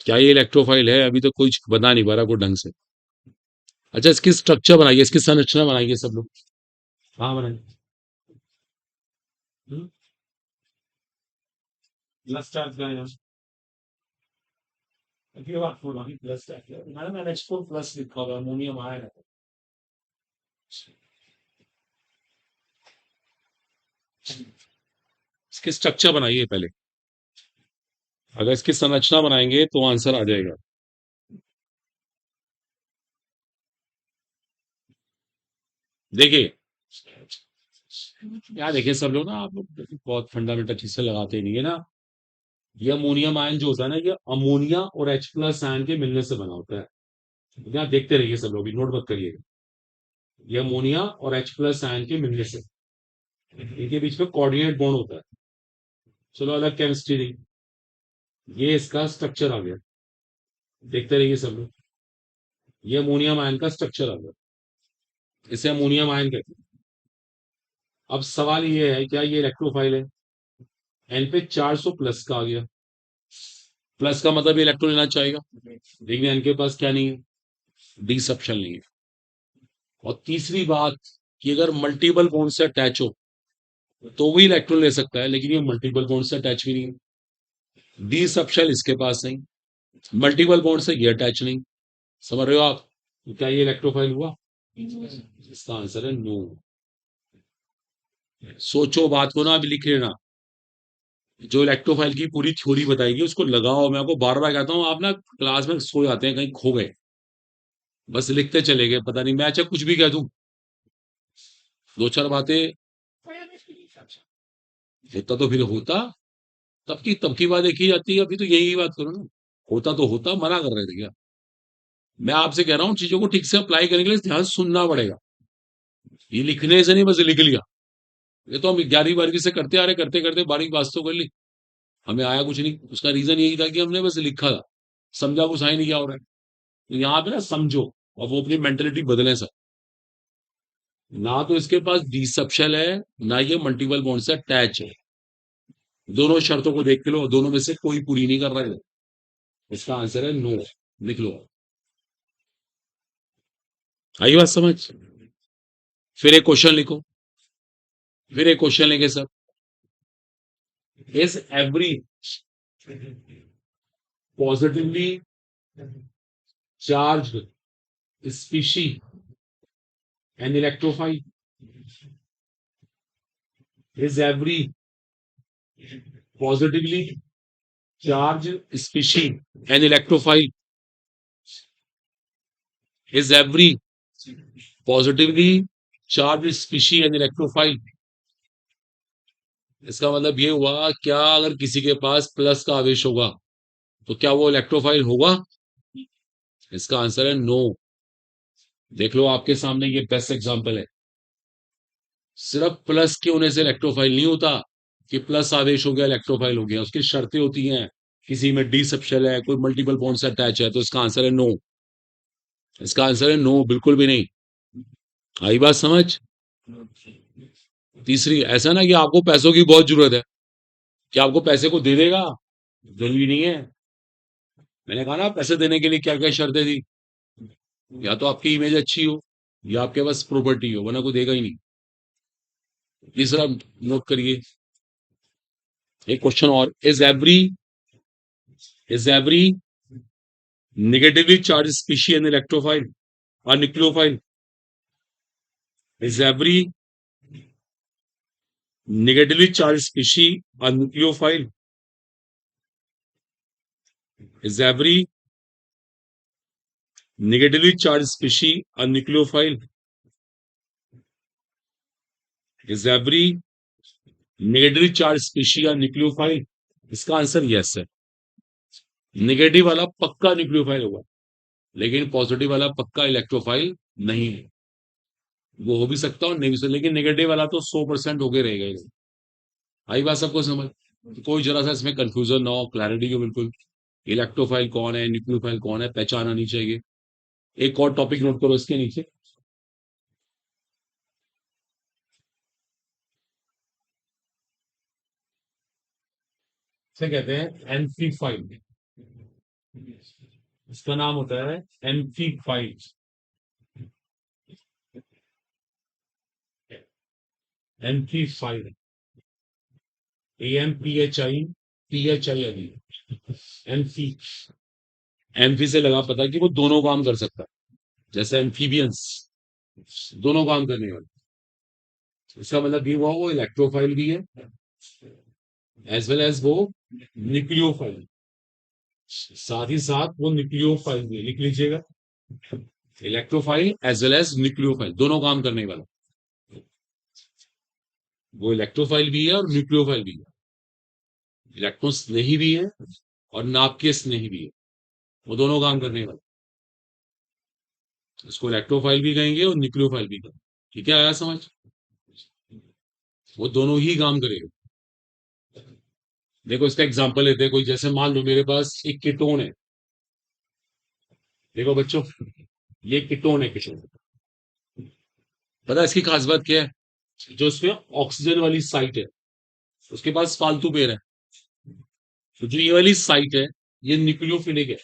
क्या ये इलेक्ट्रोफाइल है? अभी तो कुछ बता नहीं पा रहा कोई ढंग से। अच्छा, इसकी स्ट्रक्चर बनाइए, इसकी संरचना बनाइए सब लोग। हाँ बनाइए। प्लस चार्ज का है। अगली बात बोला कि प्लस चार्ज है, मैंने NH4 प्लस लिखा हुआ है, अमोनियम आयन है। इसकी स्ट्रक्चर बनाइए पहले। अगर इसकी संरचना बनाएंगे तो आंसर आ जाएगा। देखिए, यार देखिए सब लोग ना, आप लोग बहुत फंडामेंटल चीज से लगाते नहीं है ना। ये अमोनियम आयन जो होता है ना, ये अमोनिया और H प्लस आयन के मिलने से बना होता है। यहाँ देखते रहिए सब लोग, नोट मत करिएगा। ये अमोनिया और H प्लस आयन के मिलने से, इनके बीच में कोऑर्डिनेट बॉन्ड होता है। चलो अलग केमिस्ट्री नहीं। ये इसका स्ट्रक्चर आ गया। देखते रहिए सब लोग। ये अमोनियम आयन का स्ट्रक्चर आ गया। इसे अमोनियम आयन कहते हैं। अब सवाल ये है, क्या ये इलेक्ट्रोफाइल है? एन पे 400 प्लस का आ गया। प्लस का मतलब ये इलेक्ट्रॉन लेना चाहेगा, लेकिन एन के पास क्या नहीं है? डी सबशेल नहीं है। और तीसरी बात कि अगर मल्टीपल बॉन्ड से अटैच हो तो भी इलेक्ट्रॉन ले सकता है, लेकिन ये मल्टीपल बॉन्ड से अटैच भी नहीं है। डी सबशेल इसके पास नहीं, मल्टीपल बॉन्ड से ये अटैच नहीं। समझ रहे हो आप? तो क्या ये इलेक्ट्रोफाइल हुआ? इसका आंसर है नो। सोचो बात को ना, अभी लिख लेना। जो इलेक्ट्रोफाइल की पूरी थ्योरी बताएगी उसको लगाओ। मैं आपको बार बार कहता हूँ, आप ना क्लास में सो जाते हैं, कहीं खो गए, बस लिखते चले गए, पता नहीं मैं चाहे कुछ भी कह दूं, दो चार बातें। होता तो फिर होता, तब की बात देखी जाती है, अभी तो यही बात करो ना। होता तो होता, मना कर रहे थे क्या? मैं आपसे कह रहा हूँ चीजों को ठीक से अप्लाई करने के लिए ध्यान सुनना पड़ेगा। ये लिखने से नहीं बस लिख लिया, ये तो हम 11वीं 12वीं से करते आ रहे, करते करते 12वीं पास तो कर ली, हमें आया कुछ नहीं। उसका रीजन यही था कि हमने बस लिखा था, समझा कुछ है नहीं क्या हो रहा है। तो यहाँ पे ना समझो, और वो अपनी मेंटेलिटी बदले सर। ना तो इसके पास डी सबशेल है, ना ये मल्टीपल बॉन्ड से अटैच है। दोनों शर्तों को देख के लो, दोनों में से कोई पूरी नहीं कर रहा है। इसका आंसर है नो। लिख लो। आई बात समझ? फिर एक क्वेश्चन लिखो, फिर एक क्वेश्चन लेंगे sir. Is every positively charged species an electrophile? Is every positively charged species an electrophile? Is every positively charge species an electrophile? इसका मतलब ये हुआ, क्या अगर किसी के पास प्लस का आवेश होगा तो क्या वो इलेक्ट्रोफाइल होगा? इसका आंसर है नो। देख लो आपके सामने, ये बेस्ट एग्जांपल है। सिर्फ प्लस के होने से इलेक्ट्रोफाइल नहीं होता कि प्लस आवेश हो गया इलेक्ट्रोफाइल हो गया, उसकी शर्तें होती हैं। किसी में डी सबशेल है, कोई मल्टीपल बॉन्ड से अटैच है, तो इसका आंसर है नो। इसका आंसर है नो, बिल्कुल भी नहीं। आई बात समझ? तीसरी, ऐसा ना कि आपको पैसों की बहुत जरूरत है, कि आपको पैसे को दे देगा, जरूरी नहीं है। मैंने कहा ना पैसे देने के लिए क्या क्या शर्तें थी। या तो आपकी इमेज अच्छी हो, या आपके पास प्रॉपर्टी हो, वरना कोई देगा ही नहीं। तीसरा नोट करिए, एक क्वेश्चन और। Is every negatively charge species an electrophile और nucleophile? Is every negatively charge species और nucleophile? Is every negatively charge species और nucleophile? Is every negatively charge species और न्यूक्लियोफाइल? इसका आंसर यस है। नेगेटिव वाला पक्का न्यूक्लियोफाइल होगा, लेकिन पॉजिटिव वाला पक्का इलेक्ट्रोफाइल नहीं है। वो हो भी सकता है और नहीं भी सकता, लेकिन नेगेटिव वाला तो 100% होके रहेगा ही। आई बात सबको समझ? तो कोई जरा सा इसमें कंफ्यूजन ना हो, क्लैरिटी हो बिल्कुल। इलेक्ट्रोफाइल कौन है, न्यूक्लियोफाइल कौन है, पहचान आनी चाहिए। एक और टॉपिक नोट करो इसके नीचे, इसे कहते हैं एम्फीफाइल। इसका नाम होता है एम्फीफाइल। एम्फीफाइल, AMPHI अभी। एम्फी, एम्फी से लगा पता कि वो दोनों काम कर सकता है, जैसे एम्फीबियंस, दोनों काम करने वाले। इसका मतलब ये हुआ वो इलेक्ट्रोफाइल भी है, एज वेल एज वो न्यूक्लियोफाइल। साथ ही साथ वो न्यूक्लियोफाइल भी है, लिख लीजिएगा। Electrophile as well as nucleophile, दोनों काम करने वाला। वो इलेक्ट्रोफाइल भी है और न्यूक्लियोफाइल भी है। इलेक्ट्रॉन स्नेही भी है और नाभिकीय स्नेही भी है। वो दोनों काम करने वाले। इसको इलेक्ट्रोफाइल भी कहेंगे और न्यूक्लियोफाइल भी कहेंगे। ठीक है, आया समझ? वो दोनों ही काम करेगा। देखो इसका एग्जांपल लेते हैं, कोई जैसे मान लो मेरे पास एक कीटोन है। देखो बच्चों, ये कीटोन है, कीटोन। पता है इसकी खास बात क्या है? जो इसमें ऑक्सीजन वाली साइट है उसके पास फालतू पेयर है। तो जो ये वाली साइट है ये न्यूक्लियोफिलिक है,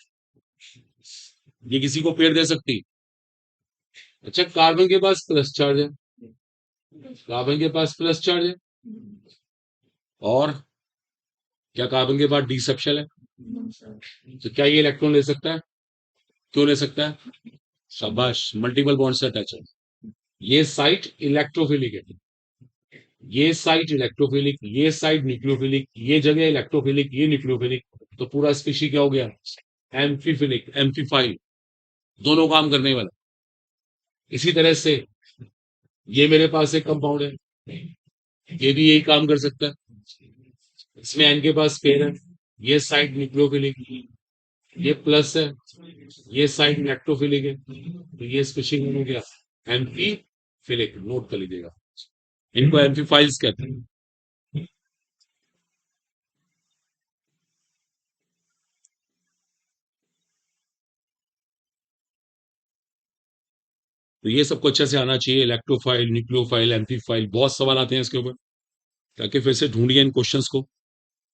ये किसी को पेयर दे सकती। अच्छा, कार्बन के पास प्लस चार्ज है, कार्बन के पास प्लस चार्ज है। और क्या कार्बन के पास डी सेक्शन है? तो क्या ये इलेक्ट्रॉन ले सकता है? क्यों ले सकता है? शाबाश, मल्टीपल बॉन्ड से अटैच है। ये साइट इलेक्ट्रोफिलिक है, ये साइट इलेक्ट्रोफिलिक, ये साइट न्यूक्लियोफिलिक, ये जगह इलेक्ट्रोफिलिक, ये न्यूक्लियोफिलिक। तो पूरा स्पीशी क्या हो गया? एम्फीफिलिक, एम्फीफाइल, दोनों काम करने वाला। इसी तरह से ये मेरे पास एक कंपाउंड है, ये भी यही काम कर सकता है। इसमें एन के पास पेयर है, ये साइड न्यूक्लियोफिलिक, ये प्लस है, ये साइड इलेक्ट्रोफिलिक है। तो ये स्पेसिंग हो गया एम्फीफिलिक, नोट कर लीजिएगा। इनको एम्फीफाइल्स कहते हैं। तो ये सबको अच्छे से आना चाहिए, इलेक्ट्रोफाइल, न्यूक्लियोफाइल, एम्फीफाइल, बहुत सवाल आते हैं इसके ऊपर। ताकि फिर से ढूंढिए इन क्वेश्चंस को,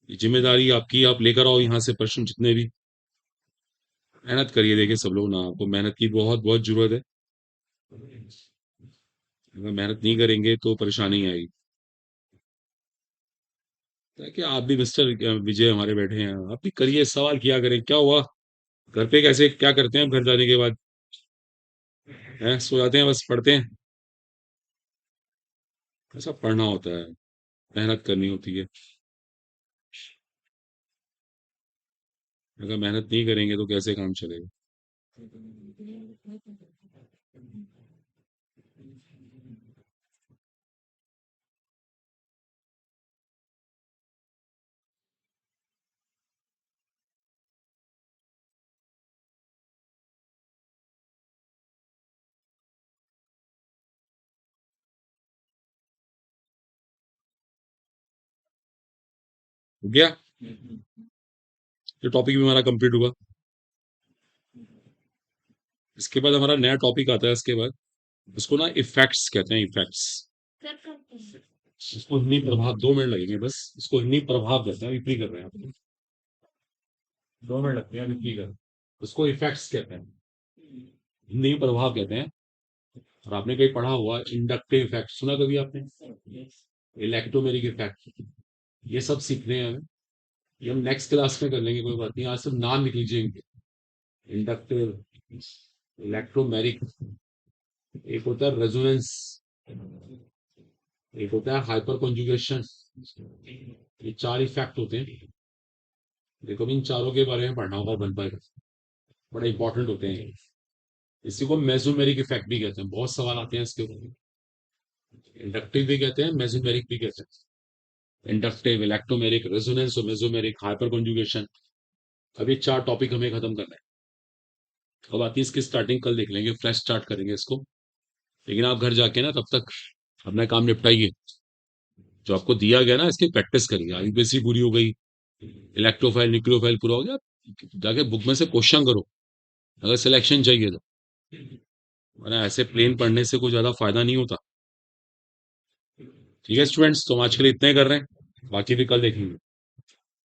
ये जिम्मेदारी आपकी, आप लेकर आओ यहाँ से प्रश्न जितने भी। मेहनत करिए, देखिए सब लोग ना, आपको मेहनत की बहुत बहुत जरूरत है। अगर मेहनत नहीं करेंगे तो परेशानी आएगी। ताकि आप भी मिस्टर विजय हमारे बैठे हैं, आप भी करिए, सवाल किया करें। क्या हुआ घर पे, कैसे क्या करते हैं आप घर जाने के बाद? हैं, सो जाते हैं बस, पढ़ते हैं? ऐसा पढ़ना होता है, मेहनत करनी होती है। अगर मेहनत नहीं करेंगे तो कैसे काम चलेगा? हो गया, ये टॉपिक भी हमारा कंप्लीट हुआ। इसके बाद हमारा नया टॉपिक आता है इसके बाद, उसको ना इफेक्ट्स कहते हैं, इफेक्ट्स। इसको हिंदी प्रभाव, 2 मिनट लगेंगे बस। इसको हिंदी प्रभाव कहते हैं, विपरी कर रहे हैं आप। 2 मिनट लगते हैं विपरी कर, उसको इफेक्ट्स कहते हैं, हिंदी में प्रभाव कहते हैं। और आपने कहीं पढ़ा हुआ इंडक्टिव इफेक्ट, सुना कभी आपने? इलेक्ट्रोमेरिक इफेक्ट, ये सब सीखने हैं हमें। ये हम नेक्स्ट क्लास में कर लेंगे, कोई बात नहीं, आज सिर्फ नाम लिख लीजिए इनके। इंडक्टिव, इलेक्ट्रोमेरिक, एक होता है रेजोनेंस, एक होता है हाइपर कॉन्जुगेशन। ये 4 इफेक्ट होते हैं। देखो, इन चारों के बारे में पढ़ना होगा वन बाय वन, बड़े इंपॉर्टेंट होते हैं। इसी को मेसोमेरिक इफेक्ट भी कहते हैं, बहुत सवाल आते हैं इसके ऊपर। इंडक्टिव भी कहते हैं, मेसोमेरिक भी कहते हैं। इंडक्टिव, इलेक्ट्रोमेरिक, रेजोनेंस और मेसोमेरिक, हाइपर कॉन्जुगेशन। अब ये 4 टॉपिक हमें खत्म करना है। अब आती है इसकी स्टार्टिंग, कल देख लेंगे, फ्रेश स्टार्ट करेंगे इसको। लेकिन आप घर जाके ना तब तक अपना काम निपटाइए। जो आपको दिया गया ना, इसकी प्रैक्टिस करिए। आईपीएससी पूरी हो गई, इलेक्ट्रोफाइल न्यूक्लियोफाइल पूरा हो गया, जाके बुक में से क्वेश्चन करो अगर सिलेक्शन चाहिए तो। वरना ऐसे प्लेन पढ़ने से कोई ज्यादा फायदा नहीं होता। ठीक है स्टूडेंट्स, तो हम आज के लिए इतना ही कर रहे हैं, बाकी भी कल देखेंगे।